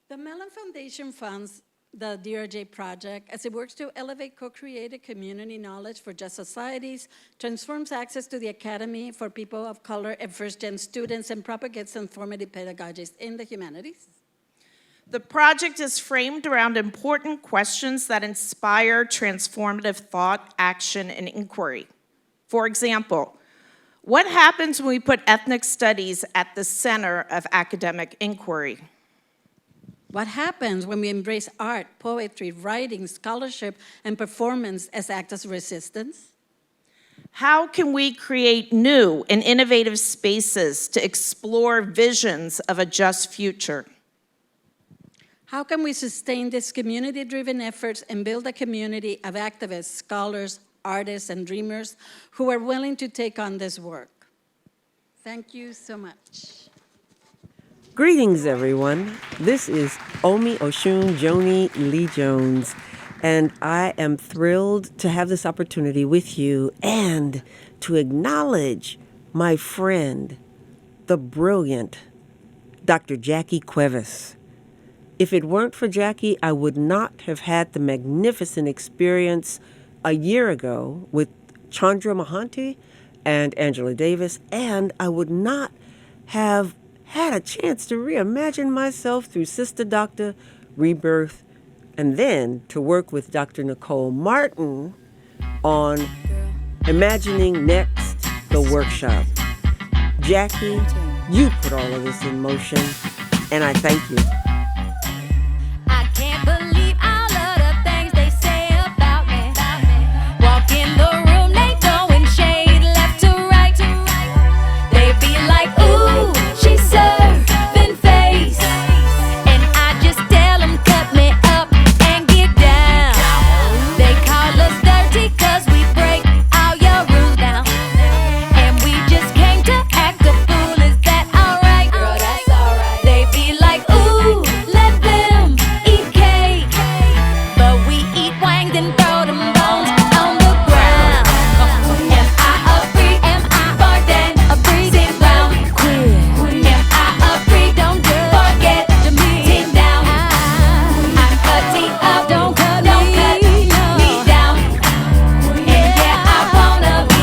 The Mellon Foundation funds the DRJ project as it works to elevate co-created community knowledge for just societies, transforms access to the academy for people of color and first-gen students, and propagates informative pedagogies in the humanities. The project is framed around important questions that inspire transformative thought, action, and inquiry. For example, what happens when we put ethnic studies at the center of academic inquiry? What happens when we embrace art, poetry, writing, scholarship, and performance as acts of resistance? How can we create new and innovative spaces to explore visions of a just future? How can we sustain these community-driven efforts and build a community of activists, scholars, artists, and dreamers who are willing to take on this work? Thank you so much. Greetings, everyone. This is Omi Osun Joni L Jones, and I am thrilled to have this opportunity with you and to acknowledge my friend, the brilliant Dr. Jackie Cuevas. If it weren't for Jackie, I would not have had the magnificent experience a year ago with Chandra Mahanti and Angela Davis, and I would not have had a chance to reimagine myself through Sista, Docta, REBIRTH, and then to work with Dr. Nicole Martin on Imagining Next, the workshop. Jackie, you put all of this in motion, and I thank you. I can't believe all of the things they say about me. Walk in the room, they throwing shade left to right. They be like, ooh, she's serving face. And I just tell them, cut me up and get down. They call us dirty cause we break all your rules down. And we just came to act a fool, is that alright? Girl, that's alright. They be like, ooh, let them eat cake. But we eat wangs and throw them bones on the ground. Am I a freak? Am I more than a freak? Sit round, queer. Am I a freak? Don't forget to sit down. I'm cutting up, don't cut me down. And yeah, I wanna be.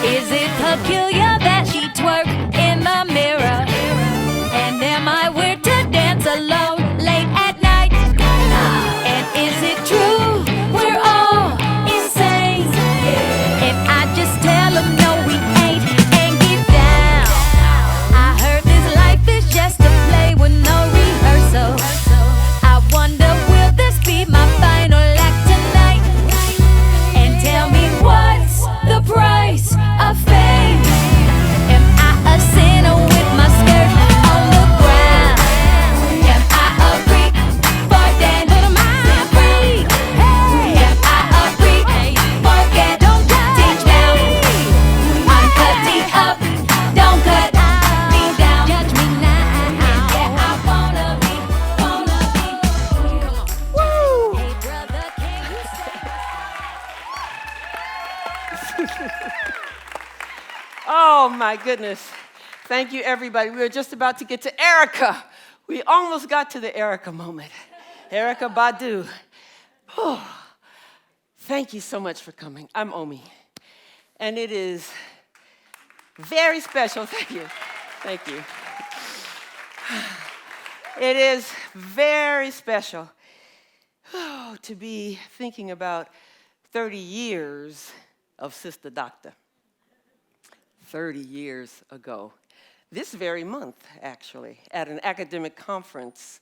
Is it peculiar that she twerk in the mirror? And am I weird to dance alone late at night? And is it true we're all insane? If I just tell them no we ain't and get down. I heard this life is just a play with no rehearsal. I wonder will this be my final act tonight? And tell me what's the price of fame? Am I a sinner with my skirt on the ground? Am I a freak? For that, am I a freak? Am I a freak? Forget, don't teach down. I'm cutting up, don't cut me down. Judge me now. Yeah, I wanna be. Woo! Hey brother, can you say? Oh my goodness. Thank you, everybody. We were just about to get to Erica. We almost got to the Erica moment. Erica Badu. Oh, thank you so much for coming. I'm Omi. And it is very special. Thank you. Thank you. It is very special to be thinking about 30 years of Sista Docta. 30 years ago. This very month, actually, at an academic conference,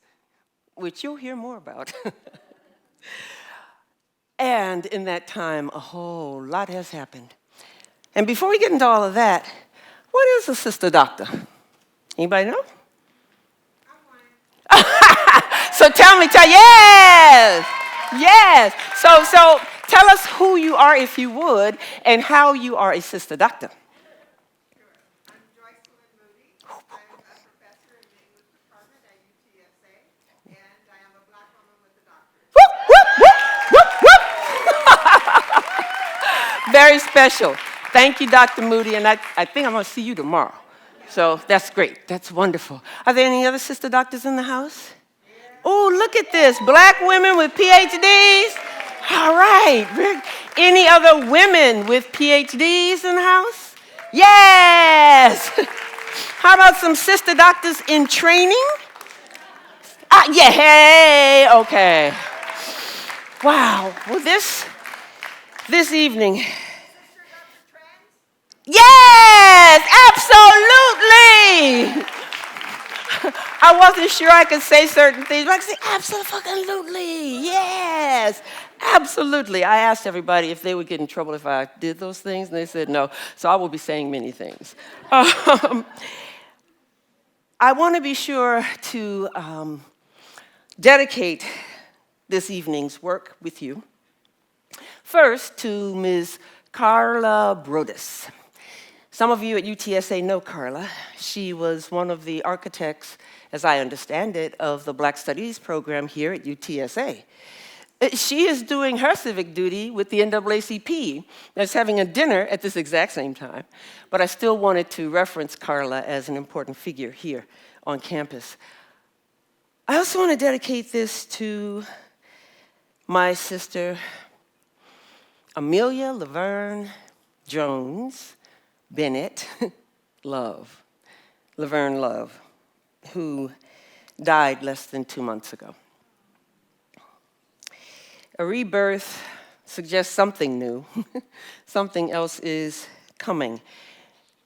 which you'll hear more about. And in that time, a whole lot has happened. And before we get into all of that, what is a Sista Docta? Anybody know? So yes, yes. So tell us who you are, if you would, and how you are a Sista Docta. Very special. Thank you, Dr. Moody, and I think I'm going to see you tomorrow. So that's great. That's wonderful. Are there any other sister doctors in the house? Oh, look at this. Black women with PhDs. All right. Any other women with PhDs in the house? Yes. How about some sister doctors in training? Yeah, hey, okay. Wow. Well, this evening. Yes, absolutely. I wasn't sure I could say certain things, but I could say absolutely, yes, absolutely. I asked everybody if they would get in trouble if I did those things, and they said no, so I will be saying many things. I want to be sure to dedicate this evening's work with you. First, to Ms. Carla Brodus. Some of you at UTSA know Carla. She was one of the architects, as I understand it, of the Black Studies program here at UTSA. She is doing her civic duty with the NAACP. That's having a dinner at this exact same time. But I still wanted to reference Carla as an important figure here on campus. I also want to dedicate this to my sister, Amelia Laverne Jones Bennett Laverne Love, who died less than 2 months ago. A rebirth suggests something new. Something else is coming.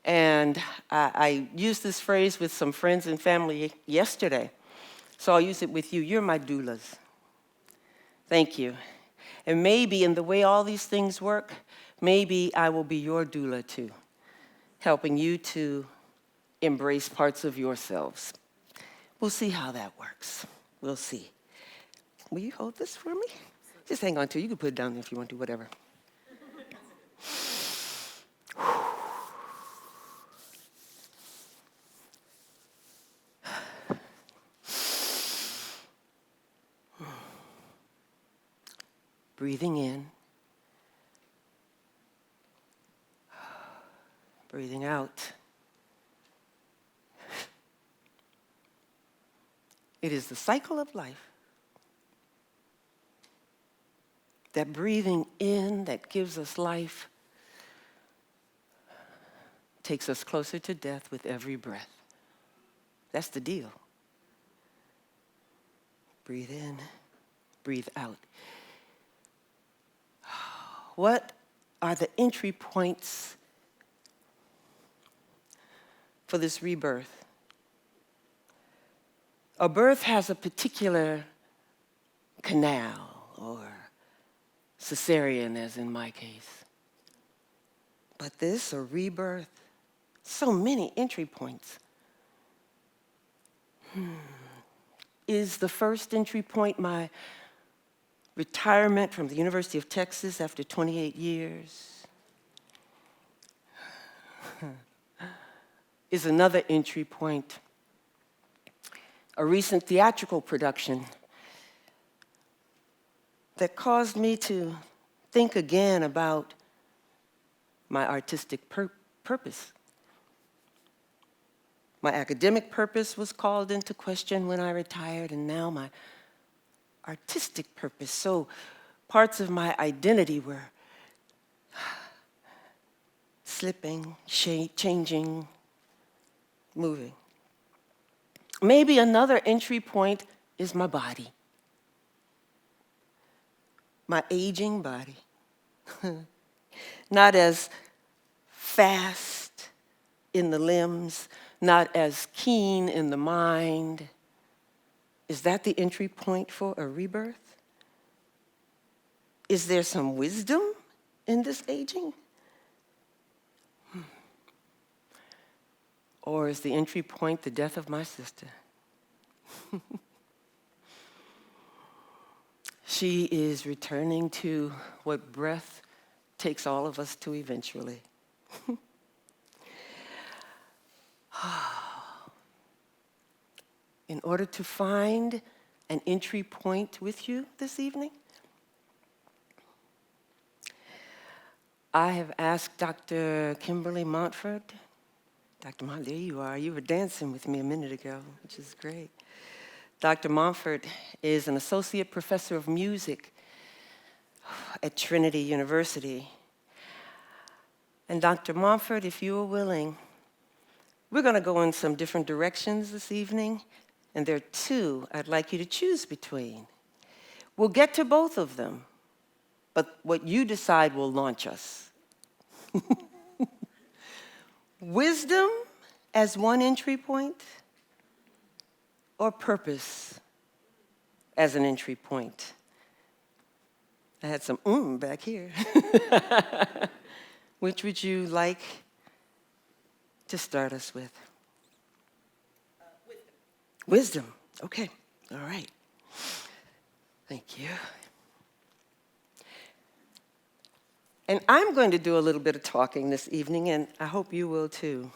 And I used this phrase with some friends and family yesterday, so I'll use it with you. You're my doulas. Thank you. And maybe in the way all these things work, maybe I will be your doula too, helping you to embrace parts of yourselves. We'll see how that works. We'll see. Will you hold this for me? Just hang on to it. You can put it down there if you want to, whatever. Breathing in. Breathing out. It is the cycle of life. That breathing in that gives us life takes us closer to death with every breath. That's the deal. Breathe in, breathe out. What are the entry points for this rebirth? A birth has a particular canal or cesarean, as in my case. But this, a rebirth, so many entry points. Is the first entry point my retirement from the University of Texas after 28 years? Is another entry point a recent theatrical production that caused me to think again about my artistic purpose? My academic purpose was called into question when I retired, and now my artistic purpose. So parts of my identity were slipping, changing, moving. Maybe another entry point is my body, my aging body. Not as fast in the limbs, not as keen in the mind. Is that the entry point for a rebirth? Is there some wisdom in this aging? Or is the entry point the death of my sister? She is returning to what breath takes all of us to eventually. In order to find an entry point with you this evening, I have asked Dr. Kimberly Montford, Dr. Montfort, there you are. You were dancing with me a minute ago, which is great. Dr. Montfort is an associate professor of music at Trinity University. And Dr. Montfort, if you are willing, we're going to go in some different directions this evening, and there are two I'd like you to choose between. We'll get to both of them, but what you decide will launch us. Wisdom as one entry point, or purpose as an entry point? I had some back here. Which would you like to start us with? Wisdom. Okay. All right. Thank you. And I'm going to do a little bit of talking this evening, and I hope you will too.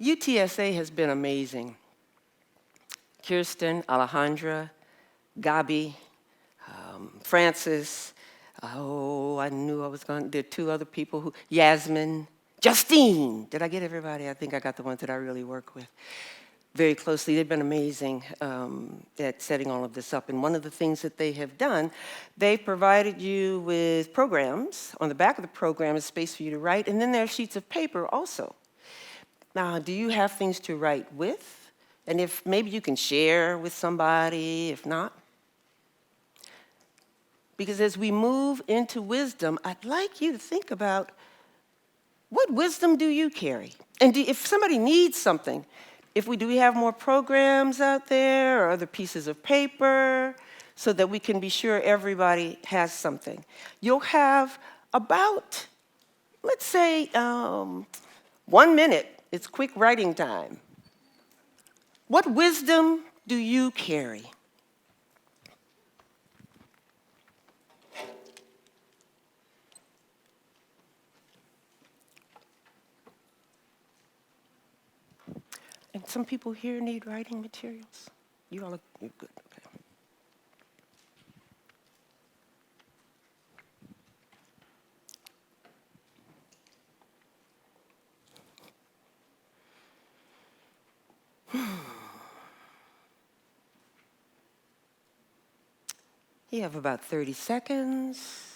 UTSA has been amazing. Kirsten, Alejandra, Gabi, Francis, I knew I was going, there are two other people who, Yasmin, Justine. Did I get everybody? I think I got the ones that I really work with very closely. They've been amazing at setting all of this up. And one of the things that they have done, they've provided you with programs. On the back of the program is space for you to write, and then there are sheets of paper also. Now, do you have things to write with? And if maybe you can share with somebody, if not. Because as we move into wisdom, I'd like you to think about, what wisdom do you carry? And if somebody needs something, do we have more programs out there or other pieces of paper so that we can be sure everybody has something? You'll have about, let's say, 1 minute. It's quick writing time. What wisdom do you carry? And some people here need writing materials. You all you're good, okay. You have about 30 seconds.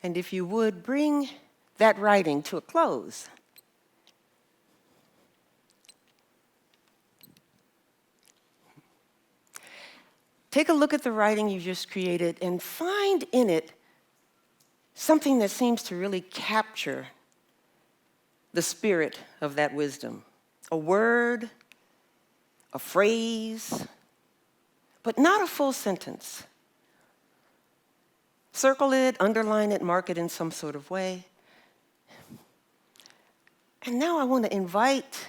And if you would, bring that writing to a close. Take a look at the writing you just created and find in it something that seems to really capture the spirit of that wisdom. A word, a phrase, but not a full sentence. Circle it, underline it, mark it in some sort of way. And now I want to invite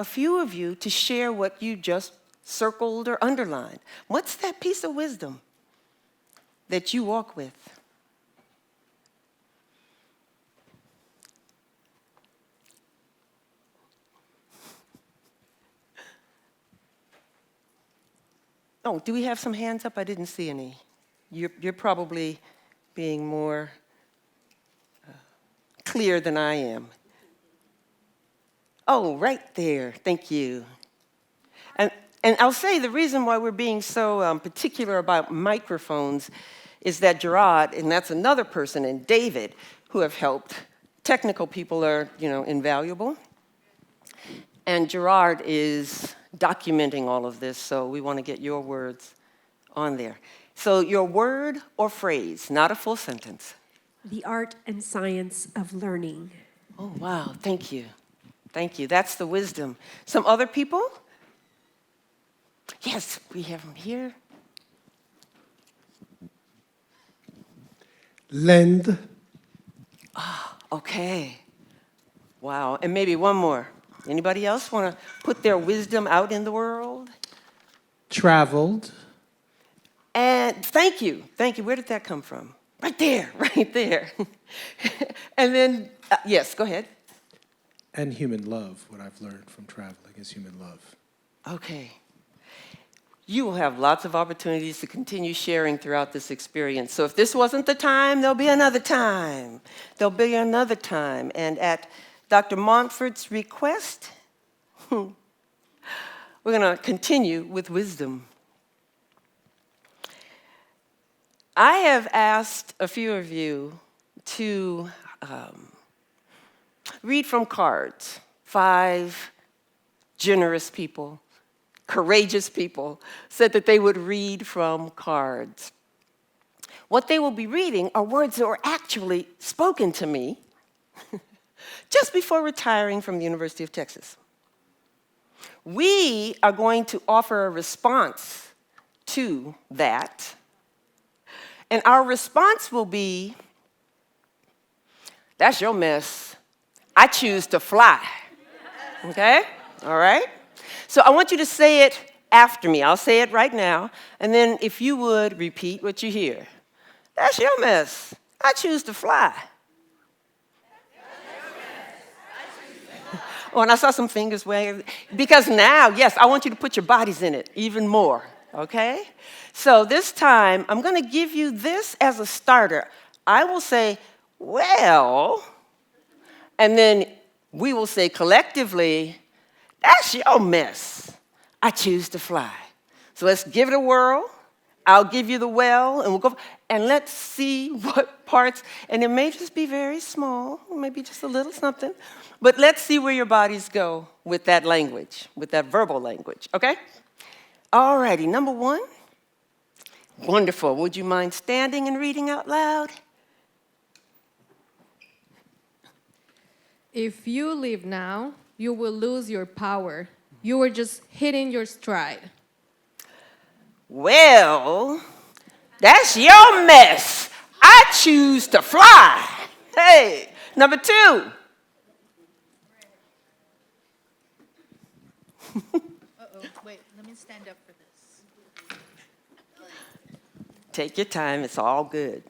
a few of you to share what you just circled or underlined. What's that piece of wisdom that you walk with? Oh, do we have some hands up? I didn't see any. You're probably being more clear than I am. Oh, right there. Thank you. And I'll say the reason why we're being so particular about microphones is that Gerard, and that's another person, and David, who have helped. Technical people are, invaluable. And Gerard is documenting all of this, so we want to get your words on there. So your word or phrase, not a full sentence. The art and science of learning. Oh, wow. Thank you. Thank you. That's the wisdom. Some other people? Yes, we have them here. Lend. Okay. Wow. And maybe one more. Anybody else want to put their wisdom out in the world? Traveled. And thank you. Thank you. Where did that come from? Right there, right there. And then, yes, go ahead. And human love. What I've learned from traveling is human love. Okay. You will have lots of opportunities to continue sharing throughout this experience. So if this wasn't the time, there'll be another time. There'll be another time. And at Dr. Montfort's request, we're going to continue with wisdom. I have asked a few of you to read from cards. 5 generous people, courageous people, said that they would read from cards. What they will be reading are words that were actually spoken to me just before retiring from the University of Texas. We are going to offer a response to that. And our response will be, that's your mess. I choose to fly. Okay? All right? So I want you to say it after me. I'll say it right now. And then if you would repeat what you hear. That's your mess. I choose to fly. Oh, and I saw some fingers waving. Because now, yes, I want you to put your bodies in it even more. Okay? So this time, I'm going to give you this as a starter. I will say, well, and then we will say collectively, that's your mess. I choose to fly. So let's give it a whirl. I'll give you the well, and we'll go, and let's see what parts, and it may just be very small, maybe just a little something, but let's see where your bodies go with that language, with that verbal language, okay? All righty, number 1. Wonderful. Would you mind standing and reading out loud? If you leave now, you will lose your power. You are just hitting your stride. Well, that's your mess. I choose to fly. Hey, number 2. Wait, let me stand up for this. Take your time, it's all good.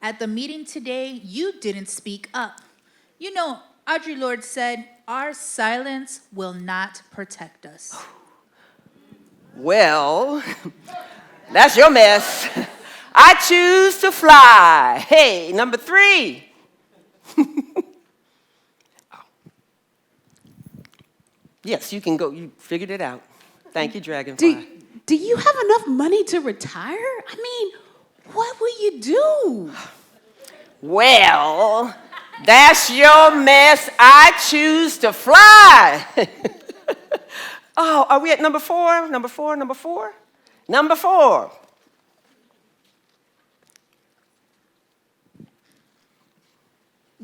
At the meeting today, you didn't speak up. You know, Audre Lorde said, our silence will not protect us. Well, that's your mess. I choose to fly. Hey, number 3. Yes, you can go. You figured it out. Thank you, Dragonfly. Do you have enough money to retire? I mean, what will you do? Well, that's your mess. I choose to fly. Oh, are we at number 4? Number 4, number 4? Number 4.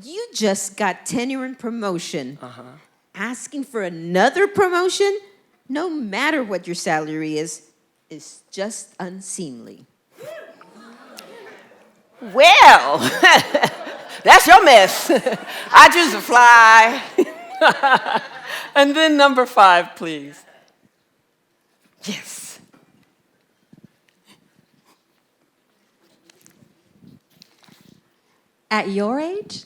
You just got tenure and promotion. Asking for another promotion, no matter what your salary is just unseemly. Well, that's your mess. I choose to fly. And then number 5, please. Yes. At your age,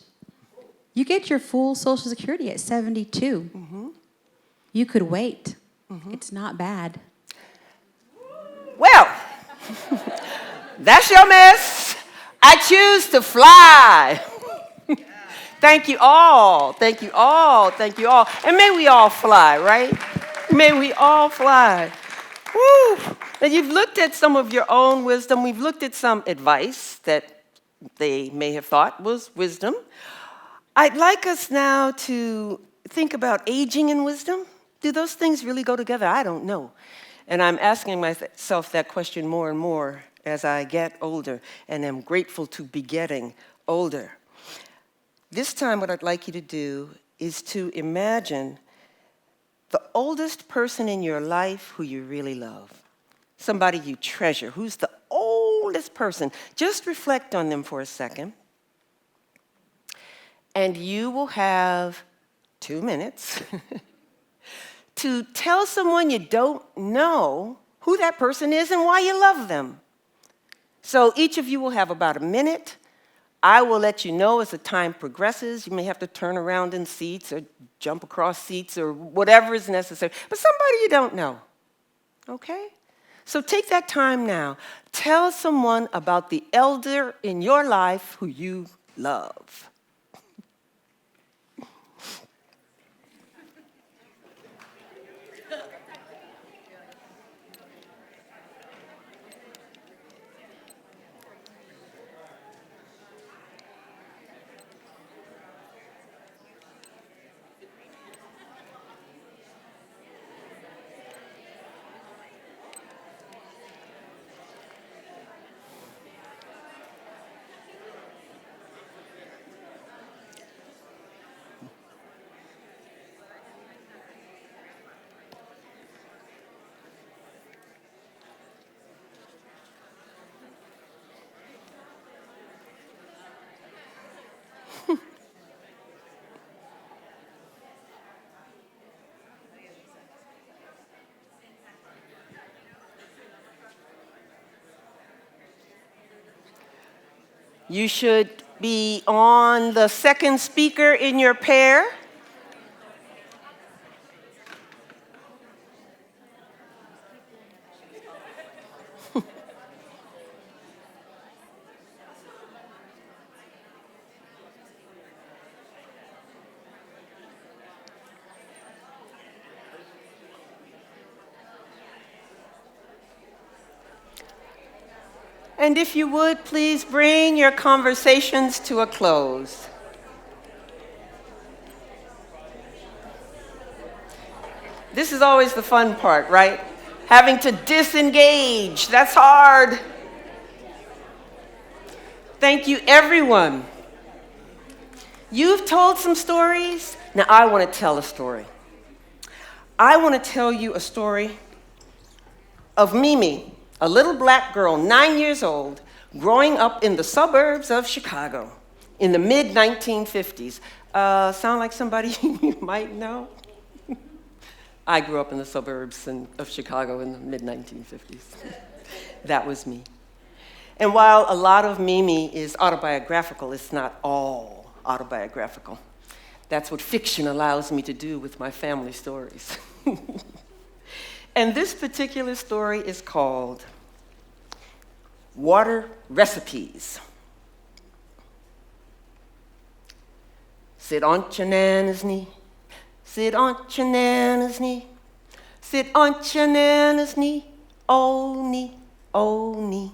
you get your full Social Security at 72. You could wait. It's not bad. Well, that's your mess. I choose to fly. Thank you all. Thank you all. Thank you all. And may we all fly, right? May we all fly. Woo. And you've looked at some of your own wisdom. We've looked at some advice that they may have thought was wisdom. I'd like us now to think about aging and wisdom. Do those things really go together? I don't know. And I'm asking myself that question more and more as I get older and am grateful to be getting older. This time what I'd like you to do is to imagine the oldest person in your life who you really love, somebody you treasure. Who's the oldest person? Just reflect on them for a second. And you will have 2 minutes to tell someone you don't know who that person is and why you love them. So each of you will have about a minute. I will let you know as the time progresses. You may have to turn around in seats or jump across seats or whatever is necessary, but somebody you don't know, okay? So take that time now. Tell someone about the elder in your life who you love. You should be on the second speaker in your pair. And if you would, please bring your conversations to a close. This is always the fun part, right? Having to disengage, that's hard. Thank you, everyone. You've told some stories. Now I want to tell a story. I want to tell you a story of Mimi, a little black girl, 9 years old, growing up in the suburbs of Chicago in the mid-1950s. Sound like somebody you might know? I grew up in the suburbs of Chicago in the mid-1950s. That was me. And while a lot of Mimi is autobiographical, it's not all autobiographical. That's what fiction allows me to do with my family stories. And this particular story is called Water Recipes. Sit on your nana's knee, sit on your nana's knee, sit on your nana's knee, oh knee, oh knee.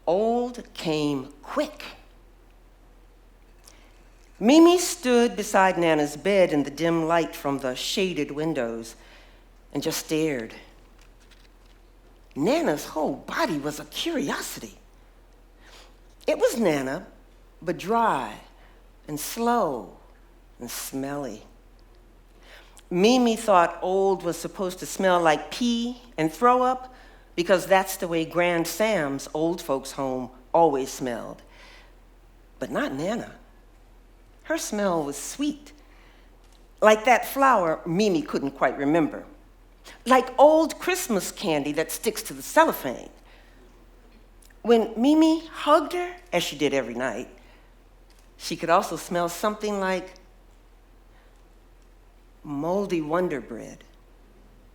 Old came quick. Mimi stood beside Nana's bed in the dim light from the shaded windows and just stared. Nana's whole body was a curiosity. It was Nana, but dry and slow and smelly. Mimi thought Old was supposed to smell like pee and throw up because that's the way Grand Sam's old folks' home always smelled. But not Nana. Her smell was sweet, like that flower Mimi couldn't quite remember, like old Christmas candy that sticks to the cellophane. When Mimi hugged her, as she did every night, she could also smell something like moldy Wonder Bread,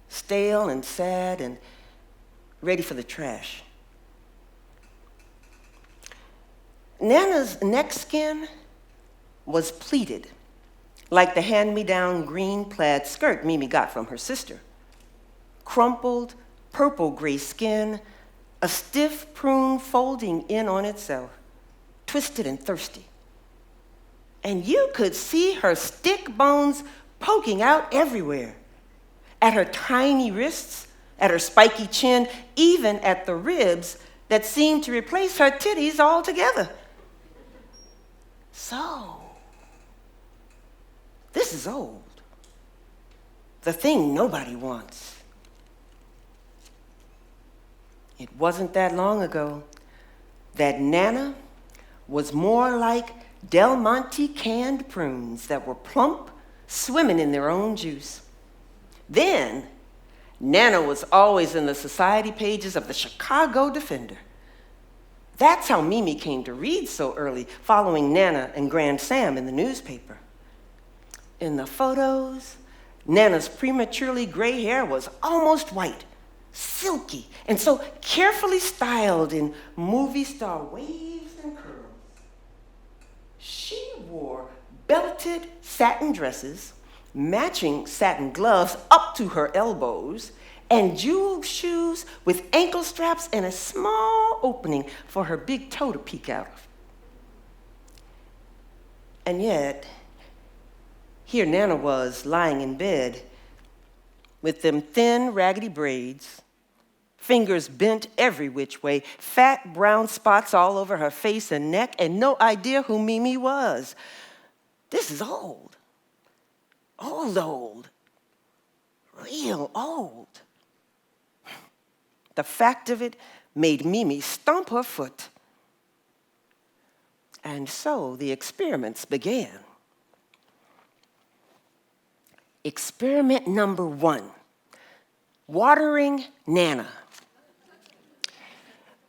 stale and sad and ready for the trash. Nana's neck skin was pleated, like the hand-me-down green plaid skirt Mimi got from her sister. Crumpled, purple-gray skin, a stiff prune folding in on itself, twisted and thirsty. And you could see her stick bones poking out everywhere, at her tiny wrists, at her spiky chin, even at the ribs that seemed to replace her titties altogether. So, this is Old, the thing nobody wants. It wasn't that long ago that Nana was more like Del Monte canned prunes that were plump, swimming in their own juice. Then, Nana was always in the society pages of the Chicago Defender. That's how Mimi came to read so early, following Nana and Grand Sam in the newspaper. In the photos, Nana's prematurely gray hair was almost white, silky, and so carefully styled in movie star waves and curls. She wore belted satin dresses, matching satin gloves up to her elbows, and jeweled shoes with ankle straps and a small opening for her big toe to peek out of. And yet, here Nana was lying in bed with them thin, raggedy braids, fingers bent every which way, fat brown spots all over her face and neck, and no idea who Mimi was. This is old. Old. Real old. The fact of it made Mimi stomp her foot. And so the experiments began. Experiment number 1, watering Nana.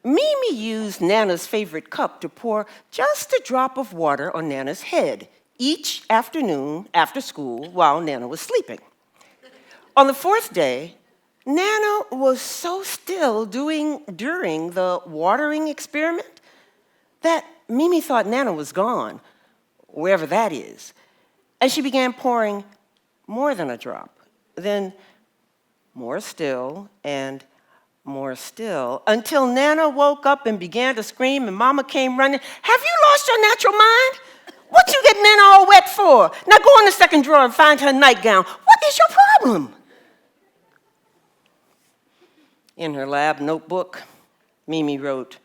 Mimi used Nana's favorite cup to pour just a drop of water on Nana's head each afternoon after school while Nana was sleeping. On the 4th day, Nana was so still during the watering experiment that Mimi thought Nana was gone, wherever that is, and she began pouring more than a drop, then more still and more still, until Nana woke up and began to scream and Mama came running. Have you lost your natural mind? What you getting Nana all wet for? Now go in the second drawer and find her nightgown. What is your problem? In her lab notebook, Mimi wrote,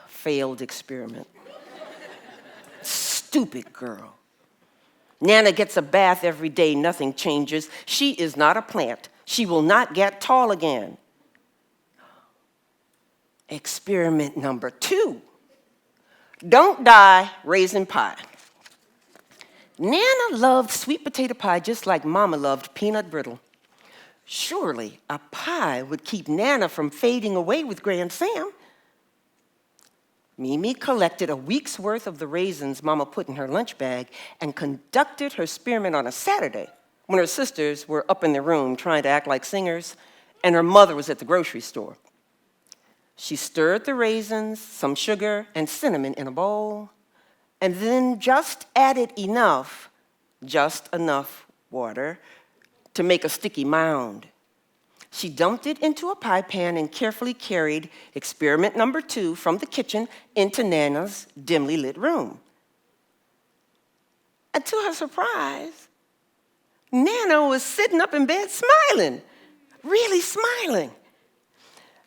failed experiment. Stupid girl. Nana gets a bath every day, nothing changes. She is not a plant. She will not get tall again. Experiment number 2. Don't die raisin pie. Nana loved sweet potato pie just like Mama loved peanut brittle. Surely a pie would keep Nana from fading away with Grand Sam. Mimi collected a week's worth of the raisins Mama put in her lunch bag and conducted her experiment on a Saturday when her sisters were up in their room trying to act like singers and her mother was at the grocery store. She stirred the raisins, some sugar, and cinnamon in a bowl, and then just added just enough water to make a sticky mound. She dumped it into a pie pan and carefully carried experiment number 2 from the kitchen into Nana's dimly lit room. And to her surprise, Nana was sitting up in bed smiling, really smiling.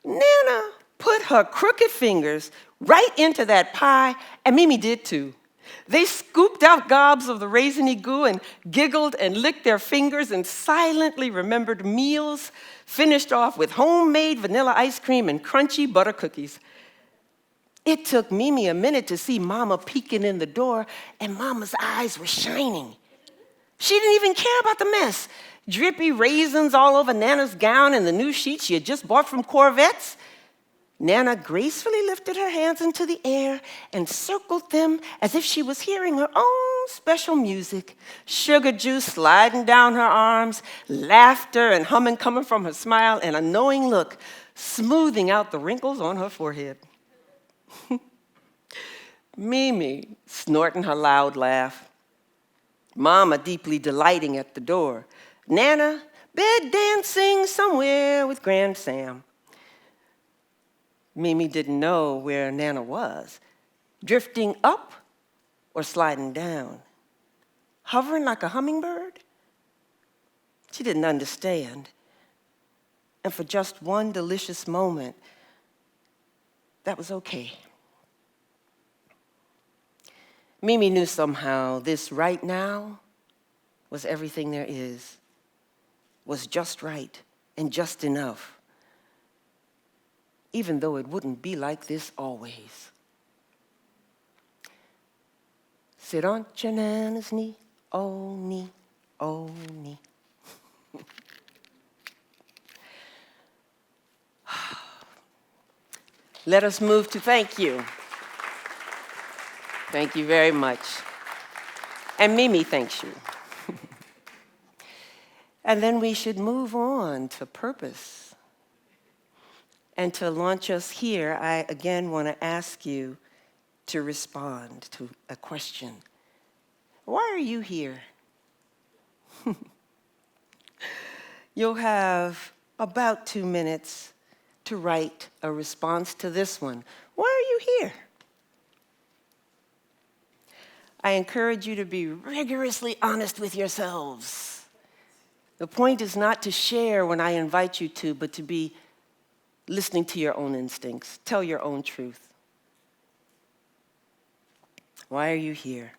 Nana put her crooked fingers right into that pie, and Mimi did too. They scooped out gobs of the raisiny goo and giggled and licked their fingers and silently remembered meals, finished off with homemade vanilla ice cream and crunchy butter cookies. It took Mimi a minute to see Mama peeking in the door, and Mama's eyes were shining. She didn't even care about the mess. Drippy raisins all over Nana's gown and the new sheets she had just bought from Corvettes. Nana gracefully lifted her hands into the air and circled them as if she was hearing her own special music. Sugar juice sliding down her arms, laughter and humming coming from her smile, and a knowing look smoothing out the wrinkles on her forehead. Mimi snorting her loud laugh. Mama deeply delighting at the door. Nana bed dancing somewhere with Grand Sam. Mimi didn't know where Nana was, drifting up or sliding down, hovering like a hummingbird. She didn't understand. And for just one delicious moment, that was okay. Mimi knew somehow this right now was everything there is, was just right and just enough, even though it wouldn't be like this always. Sit on your Nana's knee, oh knee, oh knee. Let us move to thank you. Thank you very much. And Mimi thanks you. And then we should move on to purpose. And to launch us here, I again want to ask you to respond to a question. Why are you here? You'll have about 2 minutes to write a response to this one. Why are you here? I encourage you to be rigorously honest with yourselves. The point is not to share when I invite you to, but to be listening to your own instincts. Tell your own truth. Why are you here?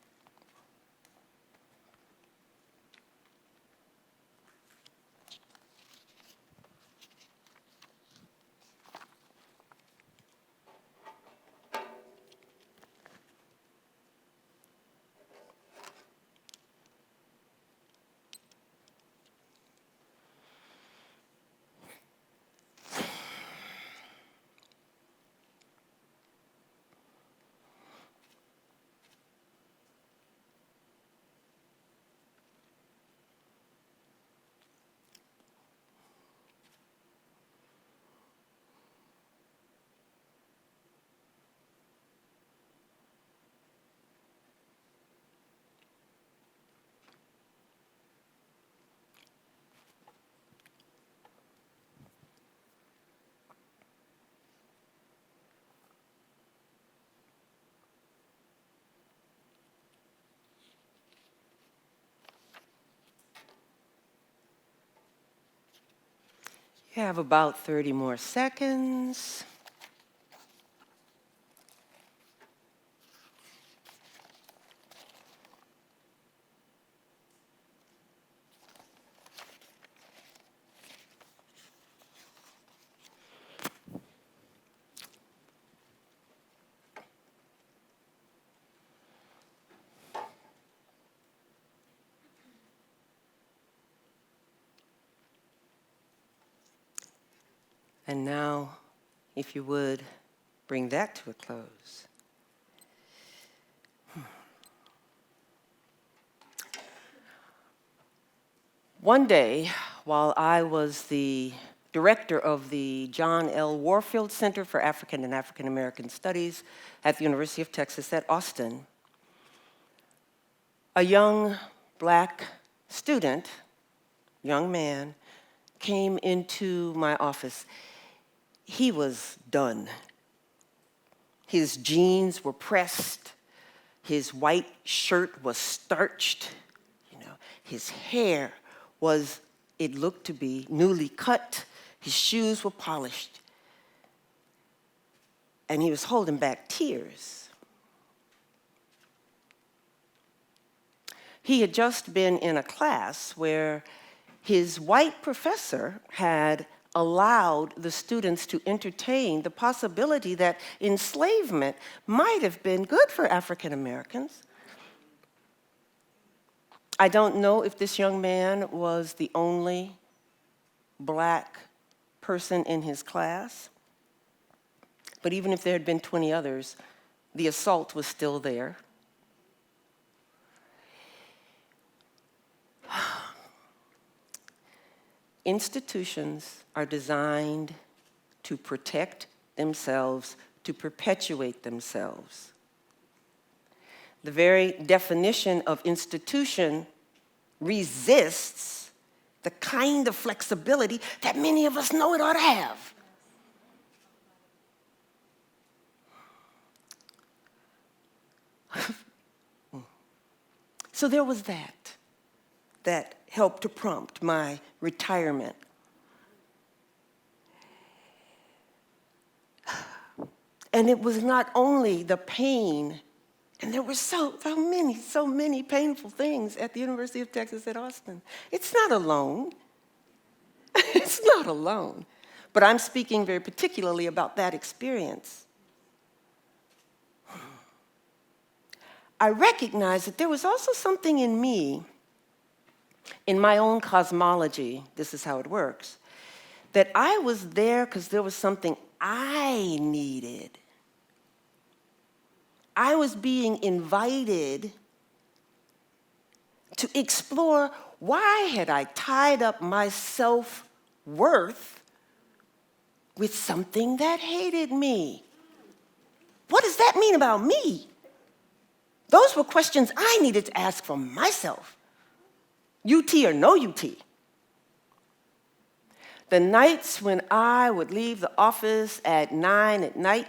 You have about 30 more seconds. And now, if you would, bring that to a close. One day, while I was the director of the John L. Warfield Center for African and African American Studies at the University of Texas at Austin, a young black student, young man, came into my office. He was done. His jeans were pressed. His white shirt was starched. His hair was, it looked to be, newly cut. His shoes were polished. And he was holding back tears. He had just been in a class where his white professor had allowed the students to entertain the possibility that enslavement might have been good for African Americans. I don't know if this young man was the only black person in his class, but even if there had been 20 others, the assault was still there. Institutions are designed to protect themselves, to perpetuate themselves. The very definition of institution resists the kind of flexibility that many of us know it ought to have. So there was that helped to prompt my retirement. And it was not only the pain, and there were so many painful things at the University of Texas at Austin. It's not alone. It's not alone. But I'm speaking very particularly about that experience. I recognized that there was also something in me, in my own cosmology, this is how it works, that I was there because there was something I needed. I was being invited to explore why had I tied up my self-worth with something that hated me? What does that mean about me? Those were questions I needed to ask for myself. UT or no UT. The nights when I would leave the office at 9 at night,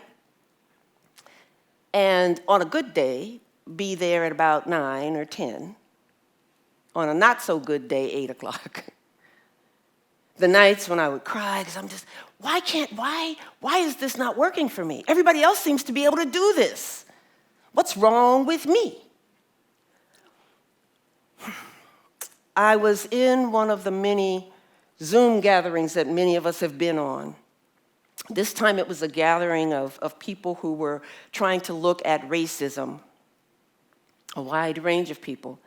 and on a good day, be there at about 9 or 10. On a not so good day, 8 o'clock. The nights when I would cry, because I'm just, why is this not working for me? Everybody else seems to be able to do this. What's wrong with me? I was in one of the many Zoom gatherings that many of us have been on. This time it was a gathering of people who were trying to look at racism, a wide range of people.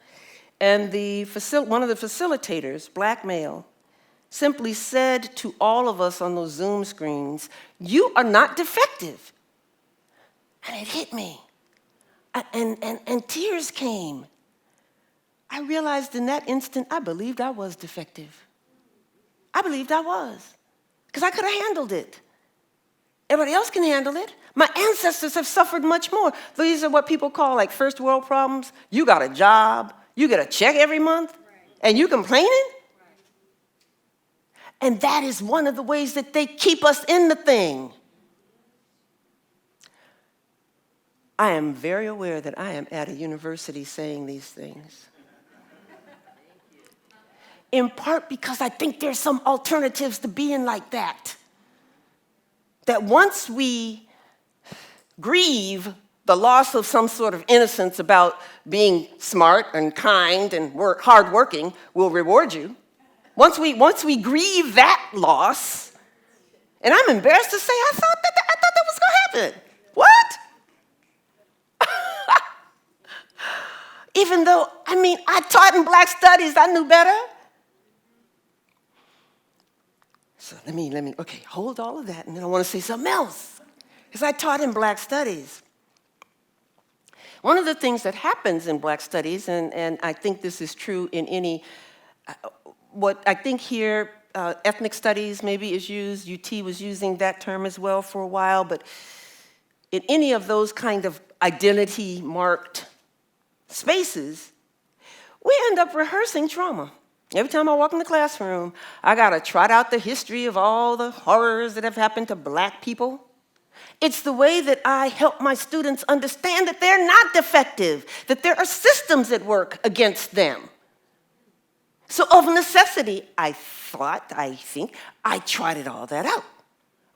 And one of the facilitators, black male, simply said to all of us on those Zoom screens, "You are not defective." And it hit me. And tears came. I realized in that instant, I believed I was defective. I believed I was, because I could have handled it. Everybody else can handle it. My ancestors have suffered much more. These are what people call like first world problems. You got a job, you get a check every month, and you complaining? And that is one of the ways that they keep us in the thing. I am very aware that I am at a university saying these things. In part because I think there's some alternatives to being like that. That once we grieve the loss of some sort of innocence about being smart and kind and hardworking, we'll reward you. Once we grieve that loss, and I'm embarrassed to say I thought that was going to happen. What? Even though, I taught in Black Studies, I knew better. So let me, hold all of that, and then I want to say something else. Because I taught in Black Studies. One of the things that happens in Black Studies, and I think this is true in any, what I think here, ethnic studies maybe is used, UT was using that term as well for a while, but in any of those kind of identity-marked spaces, we end up rehearsing trauma. Every time I walk in the classroom, I gotta trot out the history of all the horrors that have happened to black people. It's the way that I help my students understand that they're not defective, that there are systems at work against them. So of necessity, I think, I trotted all that out.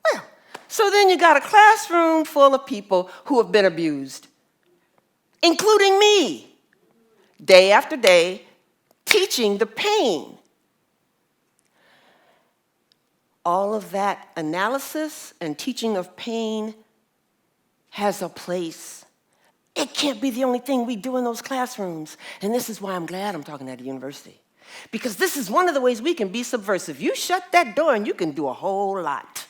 Well, so then you got a classroom full of people who have been abused, including me, day after day, teaching the pain. All of that analysis and teaching of pain has a place. It can't be the only thing we do in those classrooms. And this is why I'm glad I'm talking at a university. Because this is one of the ways we can be subversive. You shut that door and you can do a whole lot.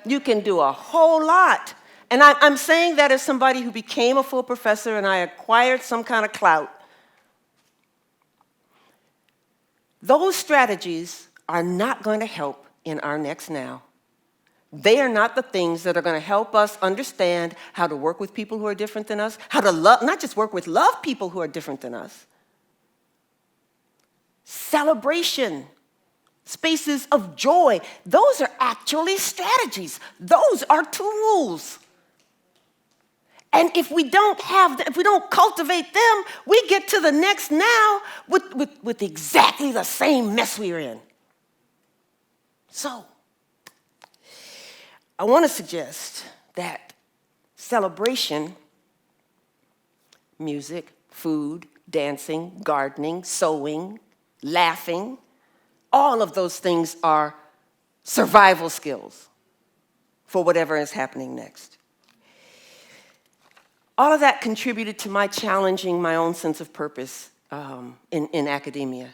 You can do a whole lot. And I'm saying that as somebody who became a full professor and I acquired some kind of clout. Those strategies are not going to help in our next now. They are not the things that are going to help us understand how to work with people who are different than us, how to love, not just work with, love people who are different than us. Celebration, spaces of joy, those are actually strategies. Those are tools. And if we don't have them, if we don't cultivate them, we get to the next now with exactly the same mess we're in. So, I want to suggest that celebration, music, food, dancing, gardening, sewing, laughing, all of those things are survival skills for whatever is happening next. All of that contributed to my challenging my own sense of purpose in academia.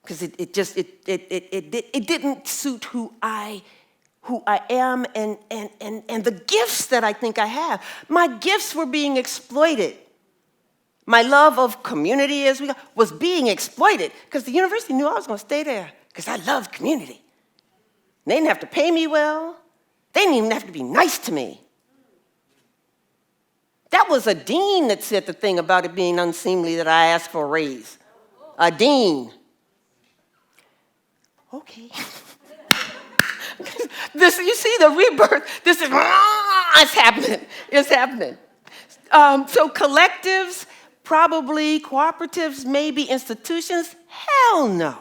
Because it didn't suit who I who I am and the gifts that I think I have. My gifts were being exploited. My love of community was being exploited because the university knew I was going to stay there because I loved community. And they didn't have to pay me well. They didn't even have to be nice to me. That was a dean that said the thing about it being unseemly that I asked for a raise. A dean. Okay. This, you see the rebirth. This is, it's happening. It's happening. So collectives, probably cooperatives, maybe institutions. Hell no.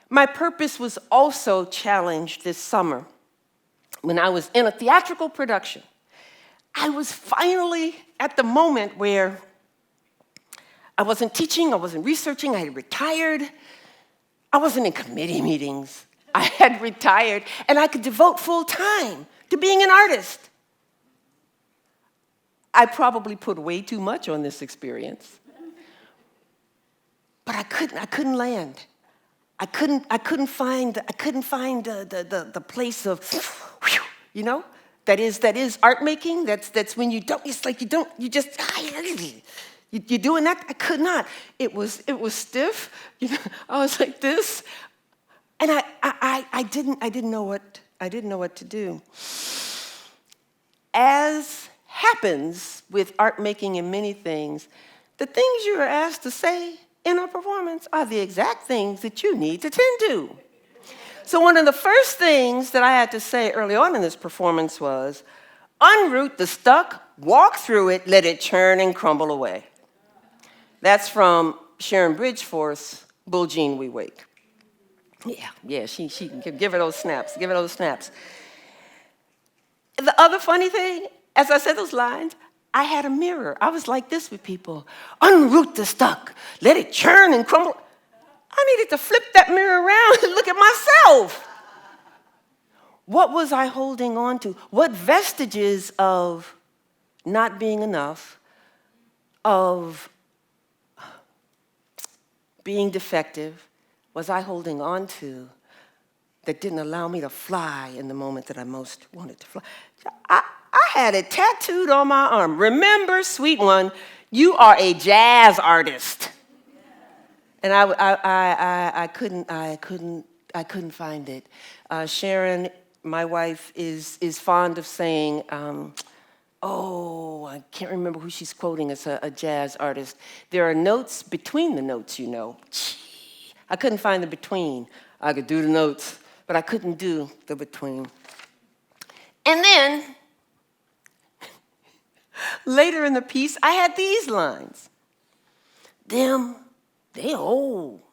My purpose was also challenged this summer when I was in a theatrical production. I was finally at the moment where I wasn't teaching, I wasn't researching, I had retired. I wasn't in committee meetings. I had retired, and I could devote full time to being an artist. I probably put way too much on this experience, but I couldn't land. I couldn't find the place of, you know, that is art making. That's when you don't. It's like you just. You're doing that? I could not. It was stiff. You know, I was like this, and I didn't know what to do. As happens with art making and many things, the things you are asked to say in a performance are the exact things that you need to tend to. So one of the first things that I had to say early on in this performance was, unroot the stuck, walk through it, let it churn and crumble away. That's from Sharon Bridgeforth's Bull Jean We Wake. Yeah, she can give her those snaps, The other funny thing, as I said those lines, I had a mirror. I was like this with people. Unroot the stuck, let it churn and crumble. I needed to flip that mirror around and look at myself. What was I holding on to? What vestiges of not being enough, of being defective, was I holding on to that didn't allow me to fly in the moment that I most wanted to fly? I had it tattooed on my arm. Remember, sweet one, you are a jazz artist. And I couldn't find it. Sharon, my wife, is fond of saying, I can't remember who she's quoting as a jazz artist. There are notes between the notes, you know. I couldn't find the between. I could do the notes, but I couldn't do the between. And then, later in the piece, I had these lines. Them, they old.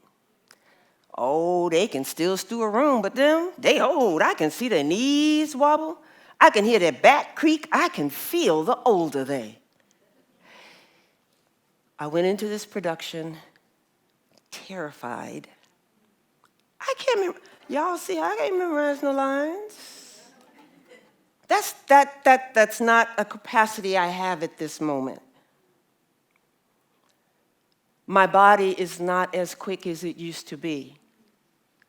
Oh, they can still stew a room, but them, they old. I can see their knees wobble. I can hear their back creak. I can feel the older they. I went into this production terrified. I can't remember. Y'all see, I can't memorize no lines. That's not a capacity I have at this moment. My body is not as quick as it used to be.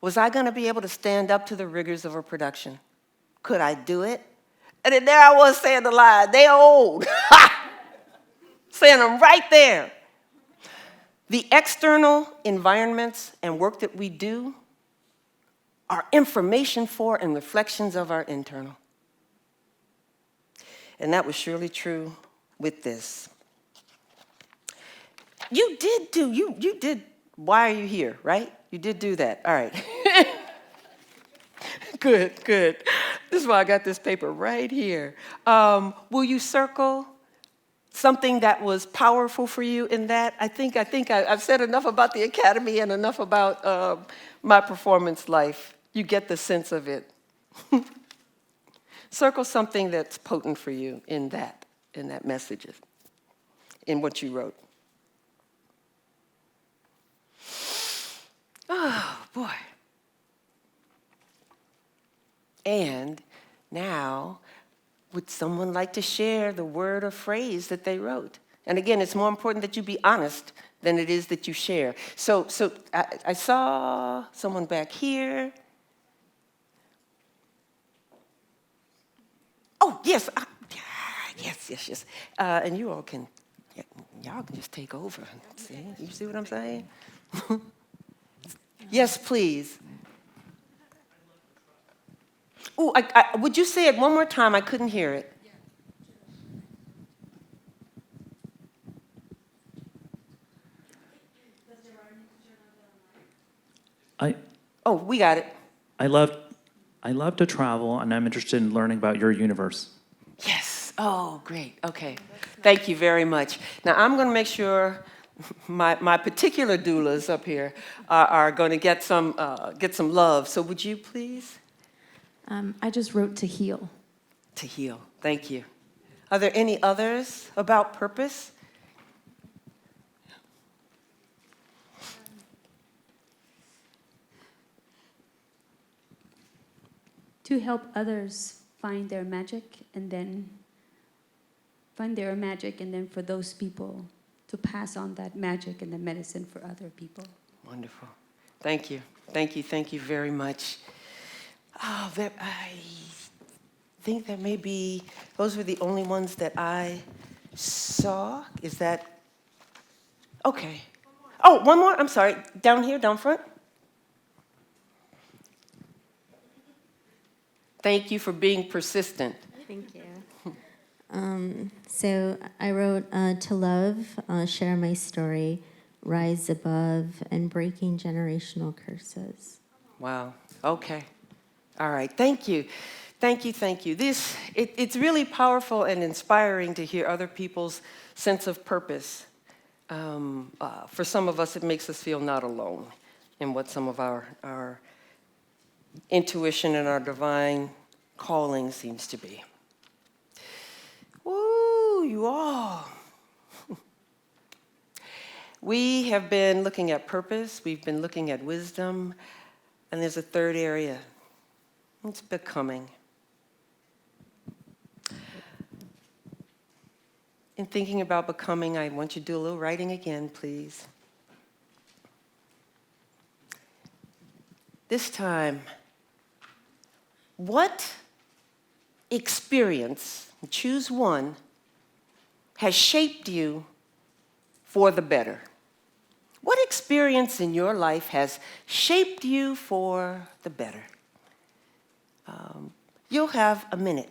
Was I going to be able to stand up to the rigors of a production? Could I do it? And then there I was saying the line, they old. Saying them right there. The external environments and work that we do are information for and reflections of our internal. And that was surely true with this. You did, why are you here, right? You did do that, all right. Good. This is why I got this paper right here. Will you circle something that was powerful for you in that? I think I've said enough about the academy and enough about my performance life. You get the sense of it. Circle something that's potent for you in that message, in what you wrote. Oh, boy. And now, would someone like to share the word or phrase that they wrote? And again, it's more important that you be honest than it is that you share. So I saw someone back here. Oh, yes. Yes. And you all can, y'all can just take over. See? You see what I'm saying? Yes, please. Oh, would you say it one more time? I couldn't hear it. Oh, we got it. I love to travel, and I'm interested in learning about your universe. Yes. Oh, great. Okay. Thank you very much. Now, I'm going to make sure my particular doulas up here are going to get some love. So would you please? I just wrote to heal. To heal. Thank you. Are there any others about purpose? To help others find their magic and then for those people to pass on that magic and the medicine for other people. Wonderful. Thank you. Thank you very much. Oh, I think that maybe those were the only ones that I saw. Is that okay? Oh, one more. I'm sorry. Down here, down front. Thank you for being persistent. Thank you. So I wrote to love, share my story, rise above, and breaking generational curses. Wow. Okay. All right. Thank you. It's really powerful and inspiring to hear other people's sense of purpose. For some of us, it makes us feel not alone in what some of our intuition and our divine calling seems to be. Woo, you all. We have been looking at purpose, we've been looking at wisdom, and there's a third area. It's becoming. In thinking about becoming, I want you to do a little writing again, please. This time, what experience, choose one, has shaped you for the better? What experience in your life has shaped you for the better? You'll have a minute.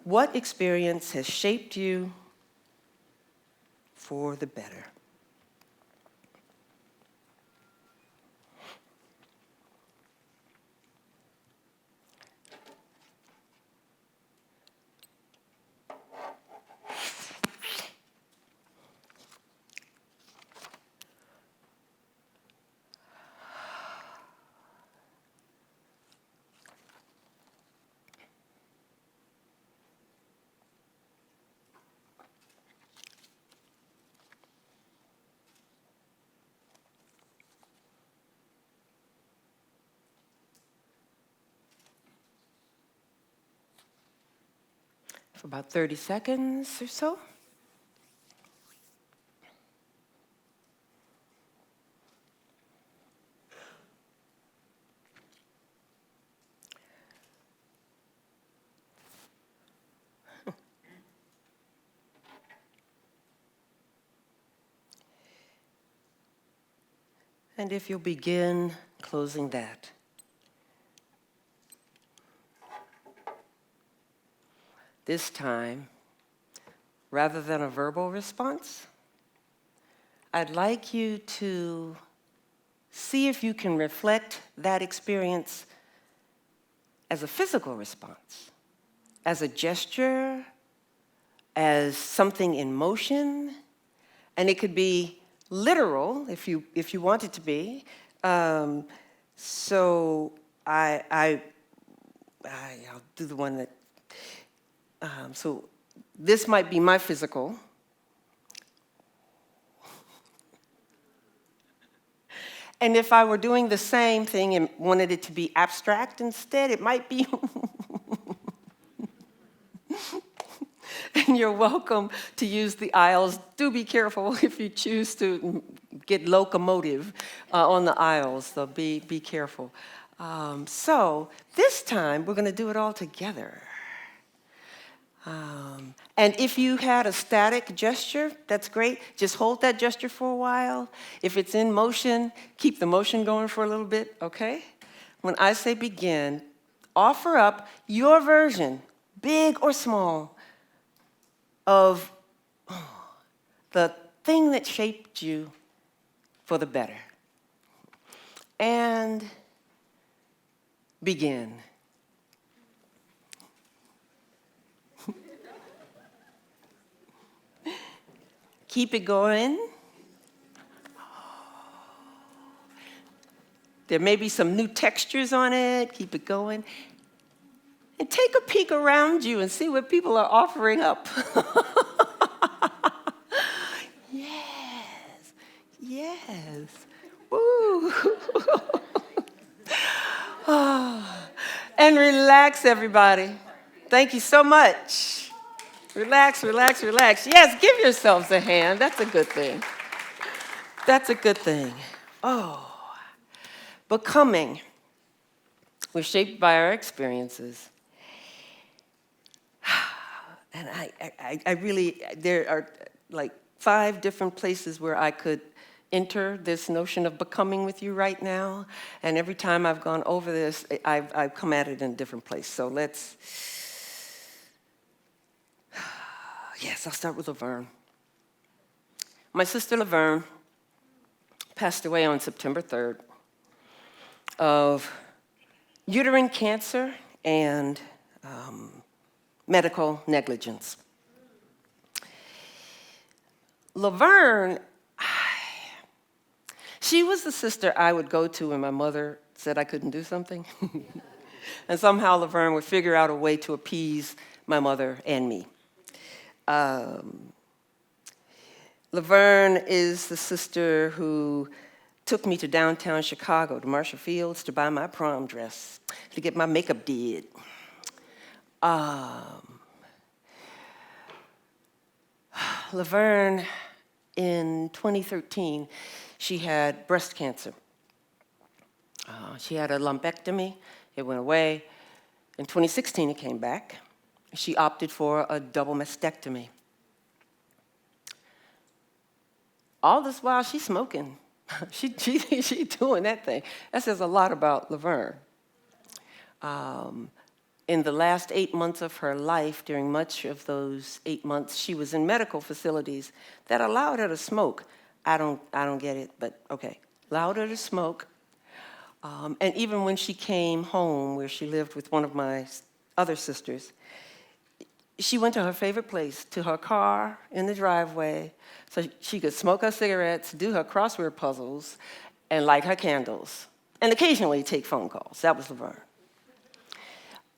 What experience has shaped you for the better? For about 30 seconds or so. And if you'll begin closing that. This time, rather than a verbal response, I'd like you to see if you can reflect that experience as a physical response, as a gesture, as something in motion, and it could be literal if you want it to be. So I'll do the one that. So this might be my physical. And if I were doing the same thing and wanted it to be abstract instead, it might be. And you're welcome to use the aisles. Do be careful if you choose to get locomotive on the aisles, so be careful. So this time, we're going to do it all together. And if you had a static gesture, that's great. Just hold that gesture for a while. If it's in motion, keep the motion going for a little bit, okay? When I say begin, offer up your version, big or small, of the thing that shaped you for the better. And begin. Keep it going. There may be some new textures on it. Keep it going. And take a peek around you and see what people are offering up. Yes. Yes. Woo. And relax, everybody. Thank you so much. Relax, relax, relax. Yes, give yourselves a hand. That's a good thing. That's a good thing. Oh, becoming. We're shaped by our experiences. And I really, there are like 5 different places where I could enter this notion of becoming with you right now. And every time I've gone over this, I've come at it in a different place. So let's, yes, I'll start with Laverne. My sister Laverne passed away on September 3rd of uterine cancer and medical negligence. Laverne, she was the sister I would go to when my mother said I couldn't do something. And somehow Laverne would figure out a way to appease my mother and me. Laverne is the sister who took me to downtown Chicago, to Marshall Fields, to buy my prom dress, to get my makeup did. Laverne, in 2013, she had breast cancer. She had a lumpectomy. It went away. In 2016, it came back. She opted for a double mastectomy. All this while, she's smoking. She doing that thing. That says a lot about Laverne. In the last 8 months of her life, during much of those 8 months, she was in medical facilities that allowed her to smoke. I don't get it, but okay. Allowed her to smoke. And even when she came home, where she lived with one of my other sisters, she went to her favorite place, to her car in the driveway, so she could smoke her cigarettes, do her crossword puzzles, and light her candles, and occasionally take phone calls. That was Laverne.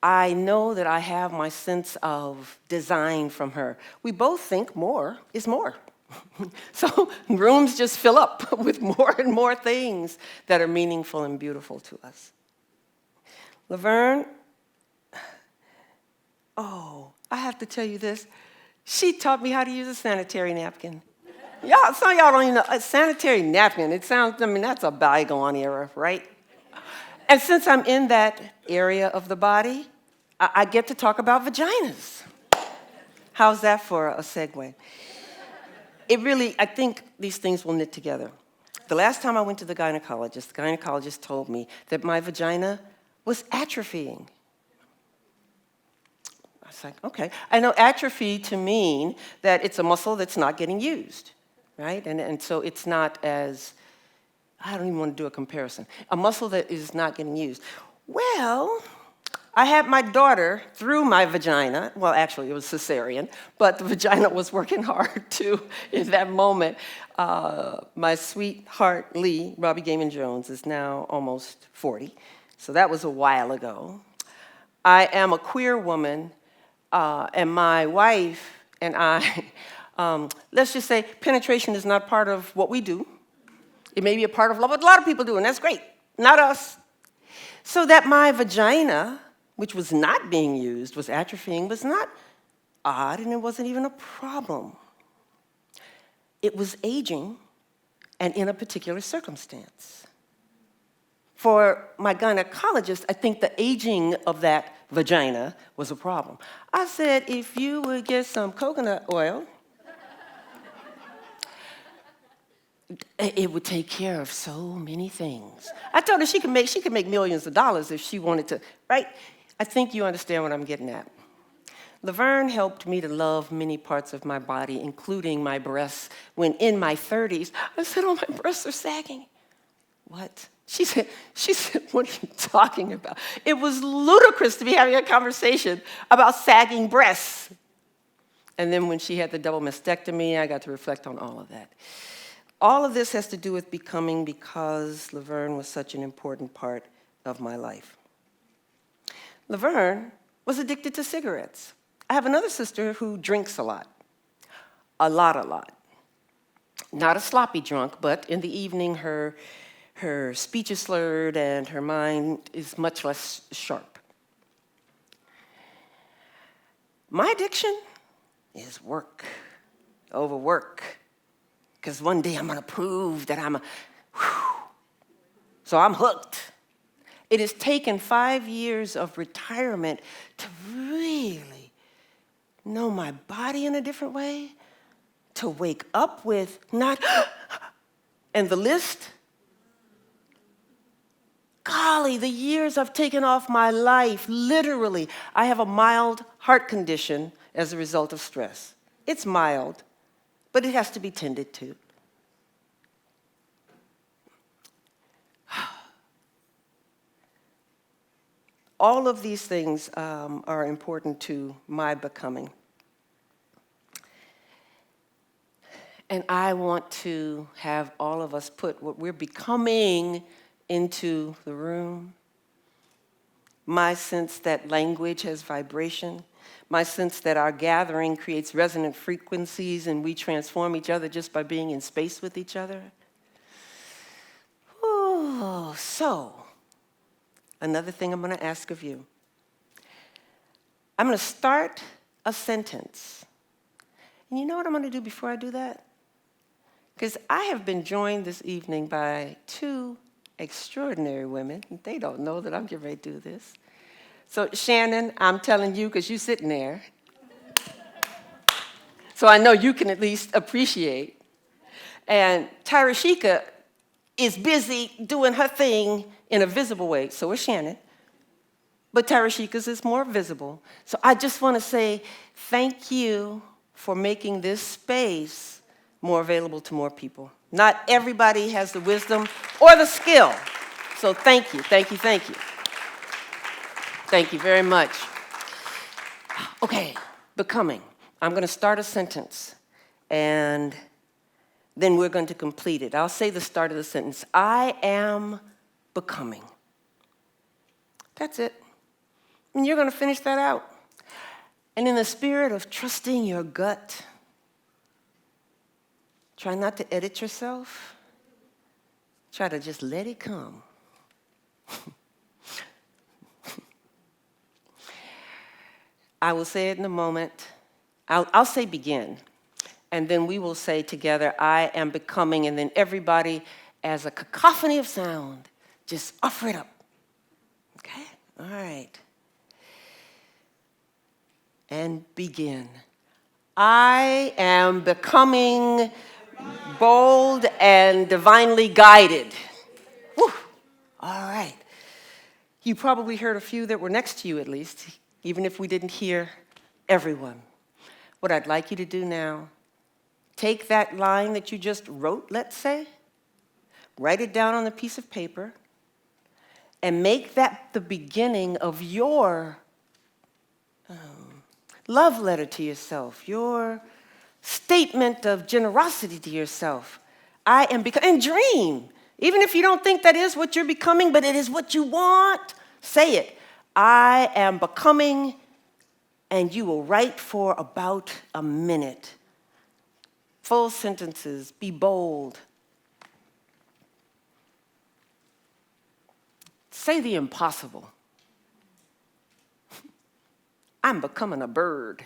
I know that I have my sense of design from her. We both think more is more. So rooms just fill up with more and more things that are meaningful and beautiful to us. Laverne, oh, I have to tell you this. She taught me how to use a sanitary napkin. Y'all, some of y'all don't even know, a sanitary napkin, it sounds, I mean, that's a bygone era, right? And since I'm in that area of the body, I get to talk about vaginas. How's that for a segue? It really, I think these things will knit together. The last time I went to the gynecologist told me that my vagina was atrophying. I was like, okay. I know atrophy to mean that it's a muscle that's not getting used, right? And so it's not as, I don't even want to do a comparison. A muscle that is not getting used. Well, I had my daughter through my vagina. Well, actually, it was cesarean, but the vagina was working hard, too, in that moment. My sweetheart, Lee, Robbie Gaiman Jones, is now almost 40, so that was a while ago. I am a queer woman, and my wife and I, let's just say penetration is not part of what we do. It may be a part of love, but a lot of people do, and that's great. Not us. So that my vagina, which was not being used, was atrophying, was not odd, and it wasn't even a problem. It was aging, and in a particular circumstance. For my gynecologist, I think the aging of that vagina was a problem. I said, if you would get some coconut oil, it would take care of so many things. I told her she could make millions of dollars if she wanted to, right? I think you understand what I'm getting at. Laverne helped me to love many parts of my body, including my breasts, when in my 30s, I said, oh, my breasts are sagging. What? She said, what are you talking about? It was ludicrous to be having a conversation about sagging breasts. And then when she had the double mastectomy, I got to reflect on all of that. All of this has to do with becoming because Laverne was such an important part of my life. Laverne was addicted to cigarettes. I have another sister who drinks a lot. A lot. Not a sloppy drunk, but in the evening her speech is slurred and her mind is much less sharp. My addiction is work, overwork, because one day I'm going to prove that so I'm hooked. It has taken 5 years of retirement to really know my body in a different way, to wake up with not, and the list, golly, the years I've taken off my life, literally. I have a mild heart condition as a result of stress. It's mild, but it has to be tended to. All of these things are important to my becoming. And I want to have all of us put what we're becoming into the room. My sense that language has vibration. My sense that our gathering creates resonant frequencies and we transform each other just by being in space with each other. Ooh, so, another thing I'm going to ask of you. I'm going to start a sentence. And you know what I'm going to do before I do that? Because I have been joined this evening by two extraordinary women. They don't know that I'm getting ready to do this. So Shannon, I'm telling you because you're sitting there. So I know you can at least appreciate. And Tarashika is busy doing her thing in a visible way. So is Shannon. But Tarashika's is more visible. So I just want to say thank you for making this space more available to more people. Not everybody has the wisdom or the skill. So thank you, thank you, thank you. Thank you very much. Okay, becoming. I'm going to start a sentence, and then we're going to complete it. I'll say the start of the sentence. I am becoming. That's it. And you're going to finish that out. And in the spirit of trusting your gut, try not to edit yourself. Try to just let it come. I will say it in a moment. I'll say begin. And then we will say together, I am becoming. And then everybody, as a cacophony of sound, just offer it up. Okay? All right. And begin. I am becoming bold and divinely guided. Whew. All right. You probably heard a few that were next to you at least, even if we didn't hear everyone. What I'd like you to do now, take that line that you just wrote, let's say, write it down on a piece of paper, and make that the beginning of your love letter to yourself, your statement of generosity to yourself. I am becoming, and dream. Even if you don't think that is what you're becoming, but it is what you want, say it. I am becoming, and you will write for about a minute. Full sentences, be bold. Say the impossible. I'm becoming a bird.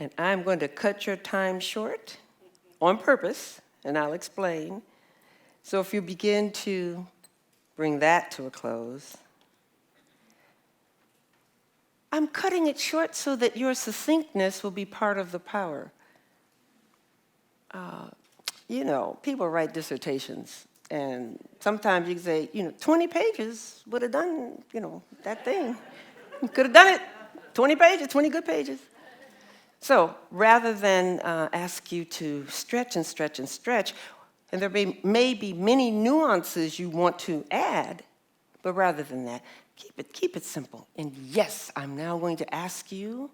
And I'm going to cut your time short on purpose, and I'll explain. So if you begin to bring that to a close, I'm cutting it short so that your succinctness will be part of the power. You know, people write dissertations, and sometimes you can say, 20 pages would have done, that thing. Could have done it. 20 pages, 20 good pages. So rather than ask you to stretch and stretch and stretch, and there may be many nuances you want to add, but rather than that, keep it simple. And yes, I'm now going to ask you,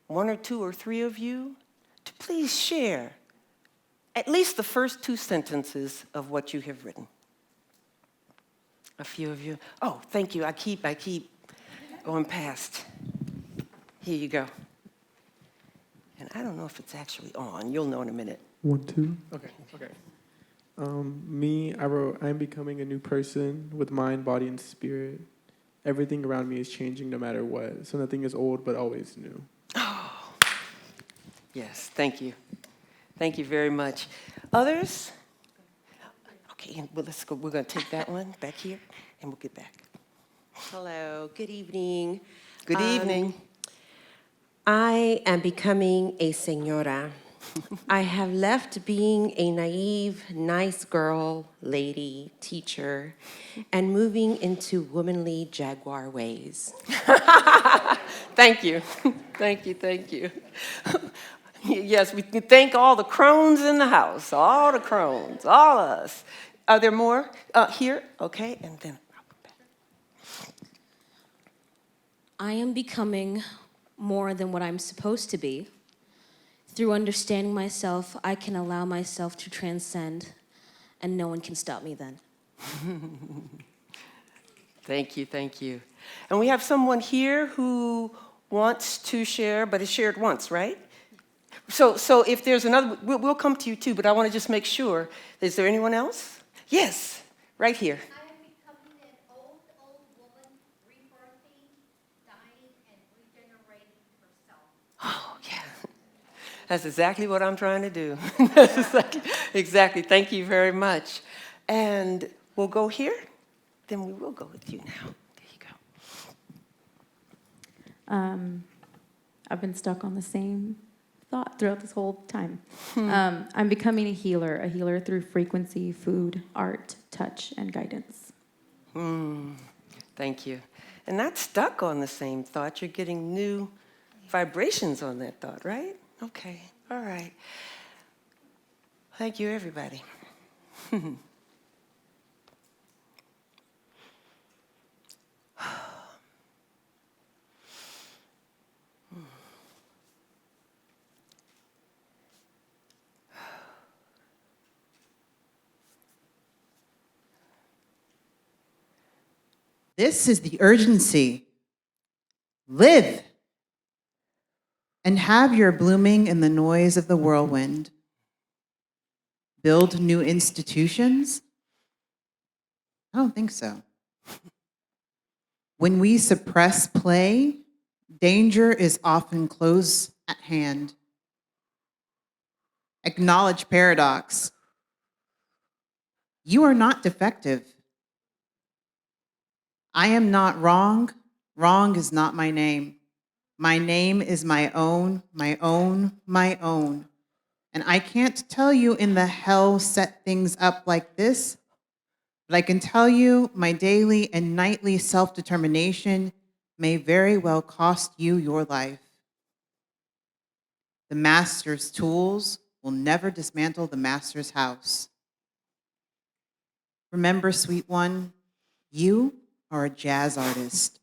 one or two or three of you, to please share at least the first 2 sentences of what you have written. A few of you. Oh, thank you. I keep going past. Here you go. And I don't know if it's actually on. You'll know in a minute. 1, 2. Okay. Me, I wrote, I'm becoming a new person with mind, body, and spirit. Everything around me is changing no matter what. So nothing is old, but always new. Oh, yes, thank you. Thank you very much. Others? Okay, well, let's go. We're going to take that one back here, and we'll get back. Hello, good evening. Good evening. I am becoming a señora. I have left being a naive, nice girl, lady, teacher, and moving into womanly jaguar ways. Thank you. Thank you. Yes, we thank all the crones in the house, all the crones, all of us. Are there more here? Okay, and then I'll come back. I am becoming more than what I'm supposed to be. Through understanding myself, I can allow myself to transcend, and no one can stop me then. Thank you. And we have someone here who wants to share, but has shared once, right? So if there's another, we'll come to you too, but I want to just make sure. Is there anyone else? Yes, right here. I am becoming an old woman, rebirthing, dying, and regenerating herself. Oh, yeah. That's exactly what I'm trying to do. That's exactly. Thank you very much. And we'll go here. Then we will go with you now. There you go. I've been stuck on the same thought throughout this whole time. I'm becoming a healer through frequency, food, art, touch, and guidance. Thank you. And not stuck on the same thought. You're getting new vibrations on that thought, right? Okay. All right. Thank you, everybody. This is the urgency. Live and have your blooming in the noise of the whirlwind. Build new institutions? I don't think so. When we suppress play, danger is often close at hand. Acknowledge paradox. You are not defective. I am not wrong. Wrong is not my name. My name is my own, my own, my own. And I can't tell you in the hell set things up like this, but I can tell you my daily and nightly self-determination may very well cost you your life. The master's tools will never dismantle the master's house. Remember, sweet one, you are a jazz artist.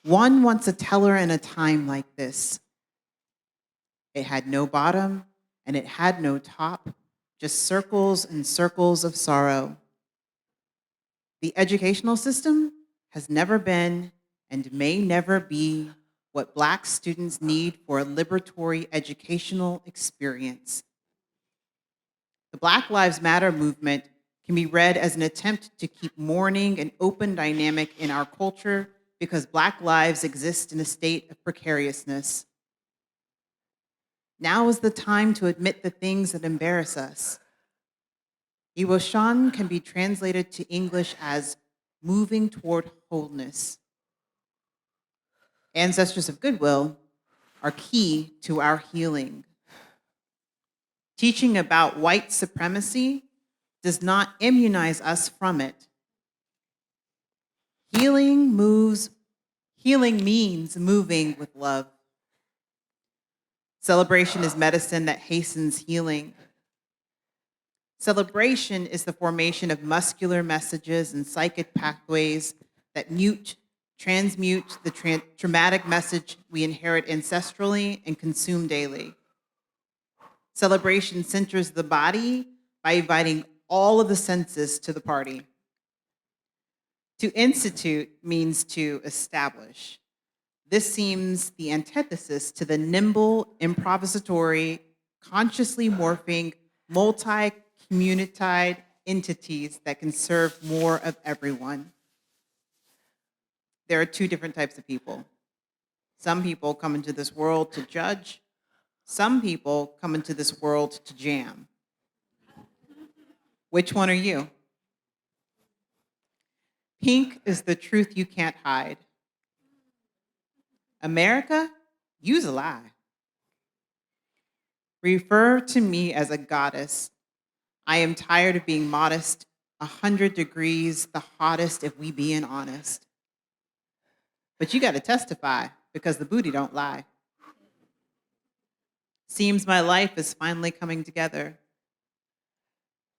One wants a teller in a time like this. It had no bottom and it had no top, just circles and circles of sorrow. The educational system has never been and may never be what Black students need for a liberatory educational experience. The Black Lives Matter movement can be read as an attempt to keep mourning an open dynamic in our culture because Black lives exist in a state of precariousness. Now is the time to admit the things that embarrass us. Iwoshan can be translated to English as moving toward wholeness. Ancestors of goodwill are key to our healing. Teaching about white supremacy does not immunize us from it. Healing means moving with love. Celebration is medicine that hastens healing. Celebration is the formation of muscular messages and psychic pathways that transmute the traumatic message we inherit ancestrally and consume daily. Celebration centers the body by inviting all of the senses to the party. To institute means to establish. This seems the antithesis to the nimble, improvisatory, consciously morphing, multi-communitized entities that can serve more of everyone. There are two different types of people. Some people come into this world to judge. Some people come into this world to jam. Which one are you? Pink is the truth you can't hide. America, you's a lie. Refer to me as a goddess. I am tired of being modest, 100 degrees, the hottest if we being honest. But you gotta testify because the booty don't lie. Seems my life is finally coming together.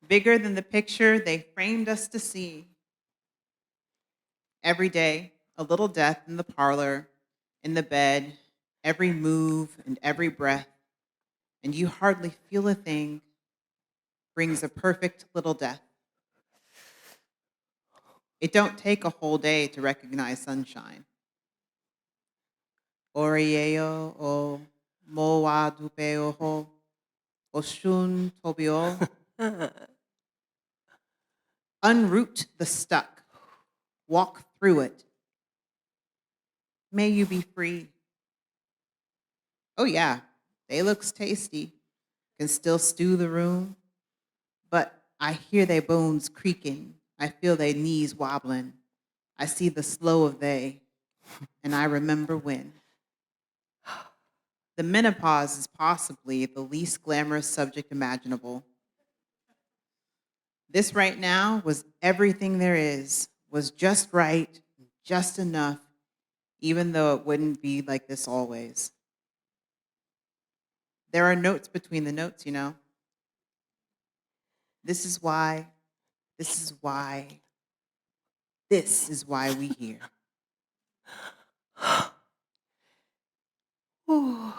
Bigger than the picture they framed us to see. Every day, a little death in the parlor, in the bed, every move and every breath, and you hardly feel a thing, brings a perfect little death. It don't take a whole day to recognize sunshine. Orieo o moa dupeo ho, oshun tobio. Unroot the stuck, walk through it. May you be free. Oh yeah, they looks tasty, can still stew the room, but I hear their bones creaking, I feel their knees wobbling, I see the slow of they, and I remember when. The menopause is possibly the least glamorous subject imaginable. This right now was everything there is, was just right, just enough, even though it wouldn't be like this always. There are notes between the notes, you know. This is why we here. Ooh.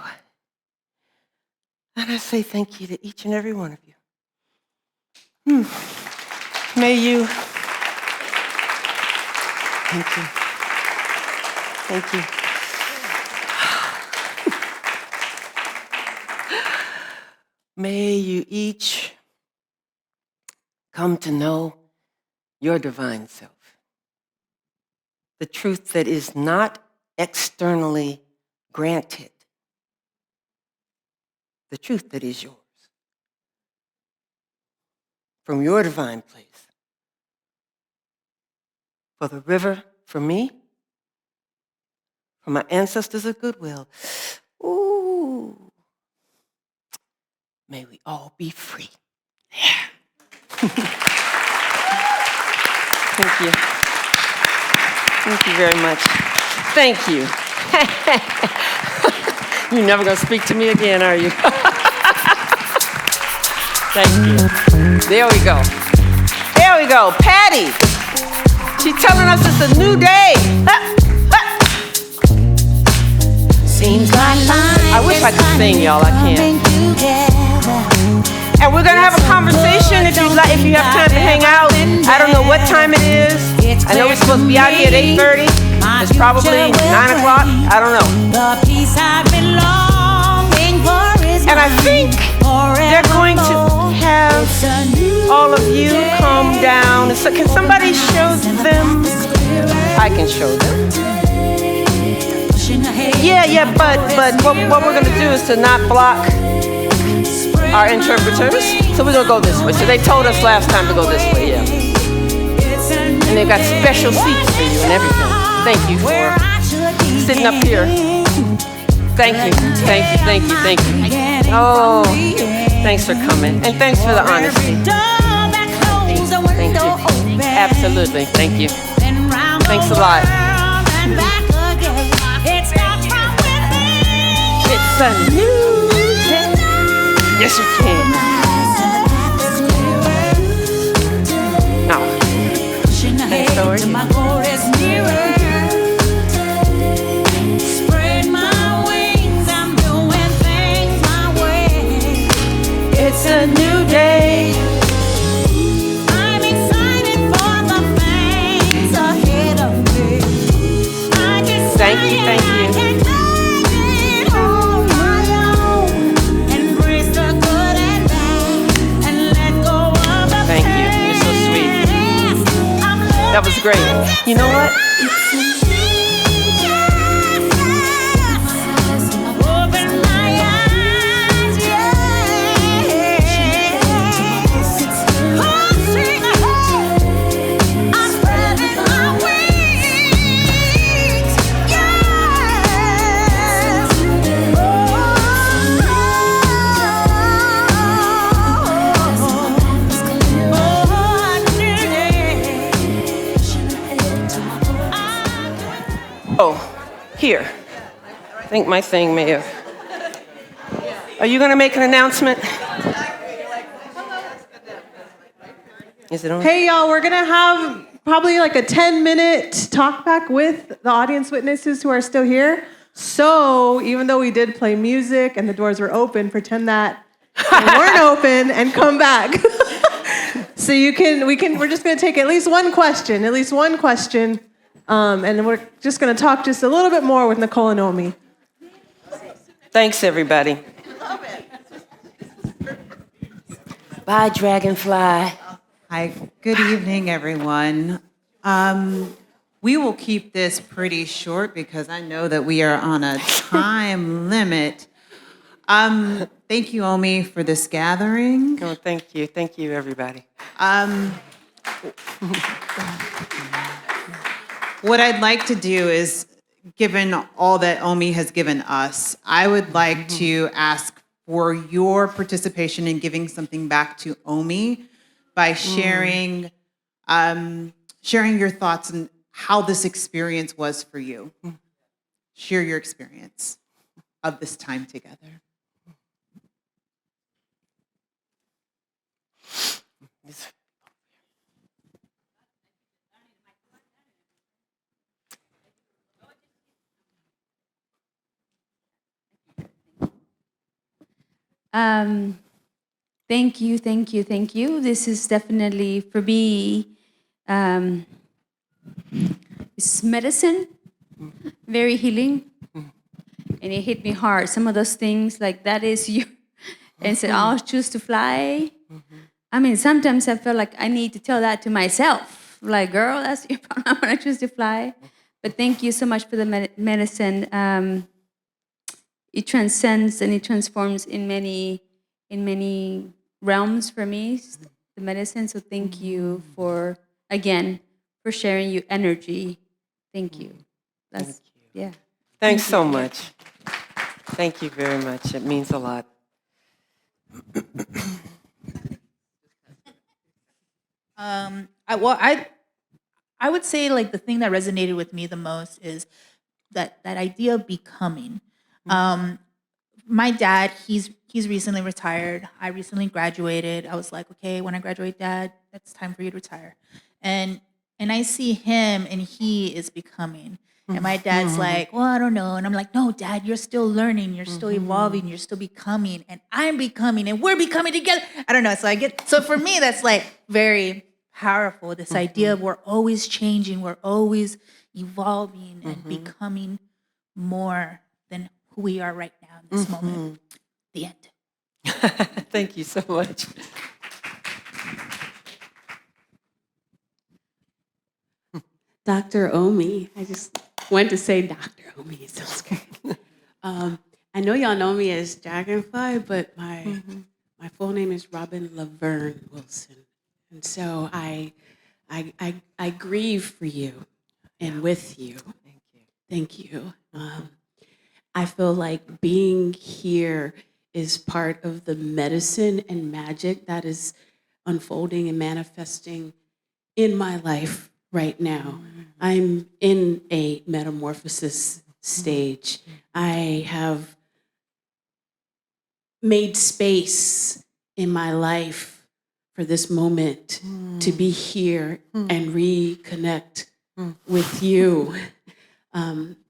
And I say thank you to each and every one of you. May you, thank you. Thank you. May you each come to know your divine self, the truth that is not externally granted, the truth that is yours, from your divine place. For the river, for me, for my ancestors of goodwill, ooh, may we all be free. Yeah. Thank you. Thank you very much. Thank you. You're never going to speak to me again, are you? Thank you. There we go. There we go. Patty. She's telling us it's a new day. Seems like I wish I could sing, y'all. I can't. And we're gonna have a conversation if you have time to hang out. I don't know what time it is. I know we're supposed to be out here at 8:30. It's probably 9 o'clock. I don't know. And I think they're going to have all of you come down. So can somebody show them? I can show them. Yeah, but what we're gonna do is to not block our interpreters. So we're gonna go this way. So they told us last time to go this way, yeah. And they've got special seats for you and everything. Thank you for sitting up here. Thank you. Oh, thanks for coming. And thanks for the honesty. Thank you. Absolutely, thank you. Thanks a lot. It's a new day. Yes, you can. Now, thanks, Dory. It's a new day. I'm excited for the things ahead of me. Thank you. Thank you. You're so sweet. That was great. You know what? Oh, here. I think my thing may have. Are you going to make an announcement? Is it on? Hey, y'all, we're going to have probably like a 10-minute talk back with the audience witnesses who are still here. So even though we did play music and the doors were open, pretend that they weren't open and come back. So we're just going to take at least one question. And we're just going to talk just a little bit more with Nicole and Omi. Thanks, everybody. Bye, Dragonfly. Hi, good evening, everyone. We will keep this pretty short because I know that we are on a time limit. Thank you, Omi, for this gathering. Oh, thank you. Thank you, everybody. What I'd like to do is, given all that Omi has given us, I would like to ask for your participation in giving something back to Omi by sharing your thoughts on how this experience was for you. Share your experience of this time together. Thank you. This is definitely, for me, it's medicine, very healing, and it hit me hard. Some of those things, like that is you, and said, I'll choose to fly. I mean, sometimes I feel like I need to tell that to myself. Like, girl, that's your problem, I'm gonna choose to fly. But thank you so much for the medicine. It transcends and it transforms in many realms for me, the medicine. So thank you for sharing your energy. Thank you. Yeah. Thanks so much. Thank you very much. It means a lot. I would say like the thing that resonated with me the most is that idea of becoming. My dad, he's recently retired. I recently graduated. I was like, okay, when I graduate, Dad, it's time for you to retire. And I see him, and he is becoming. And my dad's like, well, I don't know. And I'm like, no, Dad, you're still learning. You're still evolving. You're still becoming. And I'm becoming. And we're becoming together. I don't know. So for me, that's like very powerful. This idea of we're always changing. We're always evolving and becoming more than who we are right now in this moment. The end. Thank you so much. Dr. Omi, Went to say Dr. Omi. Sounds good. I know y'all know me as Dragonfly, but my full name is Robin Laverne Wilson. And so I grieve for you and with you. Thank you. I feel like being here is part of the medicine and magic that is unfolding and manifesting in my life right now. I'm in a metamorphosis stage. I have made space in my life for this moment to be here and reconnect with you.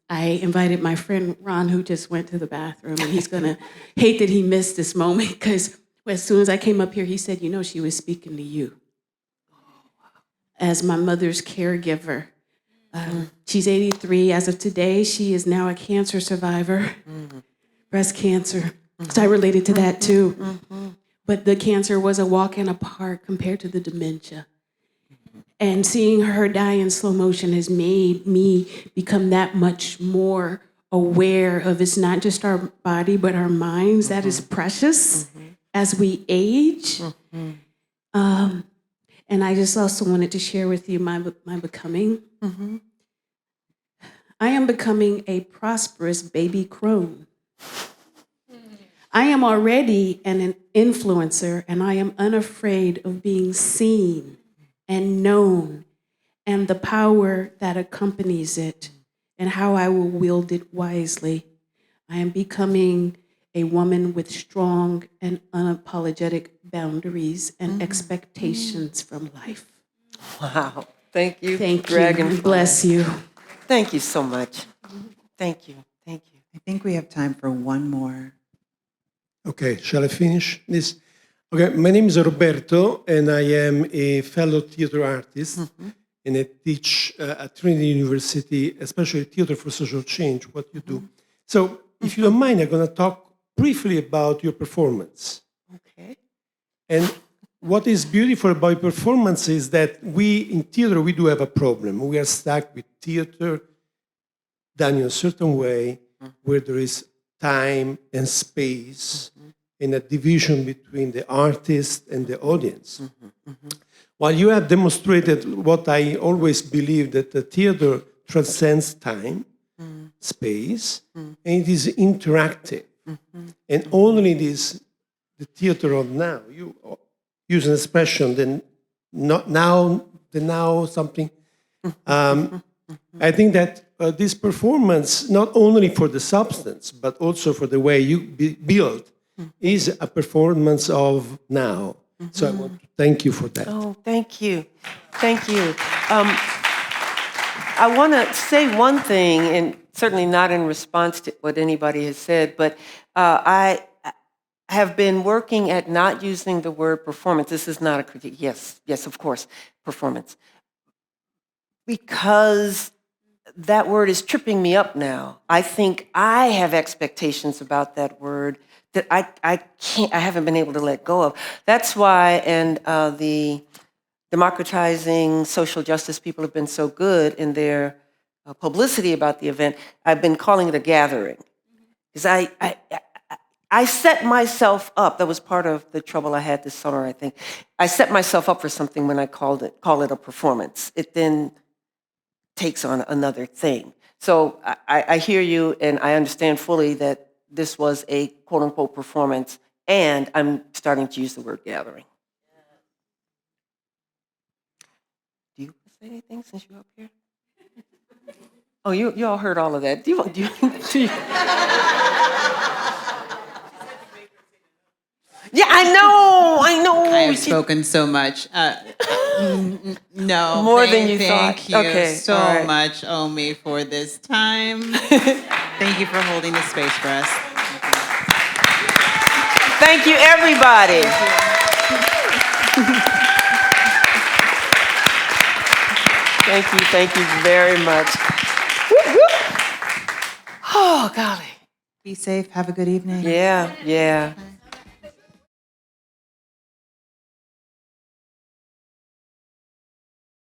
I invited my friend Ron, who just went to the bathroom, and he's gonna hate that he missed this moment, because as soon as I came up here, he said, you know, she was speaking to you. As my mother's caregiver. She's 83 as of today. She is now a cancer survivor, breast cancer. So I related to that too. But the cancer was a walk in a park compared to the dementia. And seeing her die in slow motion has made me become that much more aware of it's not just our body, but our minds that is precious as we age. And I just also wanted to share with you my becoming. I am becoming a prosperous baby crone. I am already an influencer, and I am unafraid of being seen and known, and the power that accompanies it, and how I will wield it wisely. I am becoming a woman with strong and unapologetic boundaries and expectations from life. Wow. Thank you. Thank you. Dragonfly. Bless you. Thank you so much. Thank you. Thank you. I think we have time for one more. Okay, shall I finish this? Okay, my name is Roberto, and I am a fellow theater artist, and I teach at Trinity University, especially Theater for Social Change, what you do. So, if you don't mind, I'm going to talk briefly about your performance. Okay. And what is beautiful about your performance is that we, in theater, we do have a problem. We are stuck with theater done in a certain way, where there is time and space, and a division between the artist and the audience. While you have demonstrated what I always believe, that the theater transcends time, space, and it is interactive. And only this, the theater of now, you use an expression, the now something. I think that this performance, not only for the substance, but also for the way you build, is a performance of now. So I want to thank you for that. Oh, thank you. Thank you. I want to say one thing, and certainly not in response to what anybody has said, but I have been working at not using the word performance. This is not a critique. Yes, of course, performance. Because that word is tripping me up now. I think I have expectations about that word that I haven't been able to let go of. That's why, and the democratizing social justice people have been so good in their publicity about the event. I've been calling it a gathering. Because I set myself up, that was part of the trouble I had this summer, I think. I set myself up for something when I call it a performance. It then takes on another thing. So I hear you, and I understand fully that this was a quote-unquote performance, and I'm starting to use the word gathering. Do you want to say anything since you're up here? Oh, you all heard all of that. Do you? Yeah, I know. I have spoken so much. No, More than you thank thought. you Okay, so all right. much, Omi, for this time. Thank you for holding the space for us. Thank you, everybody. Thank you very much. Whoop, whoop. Oh, golly. Be safe. Have a good evening. Yeah.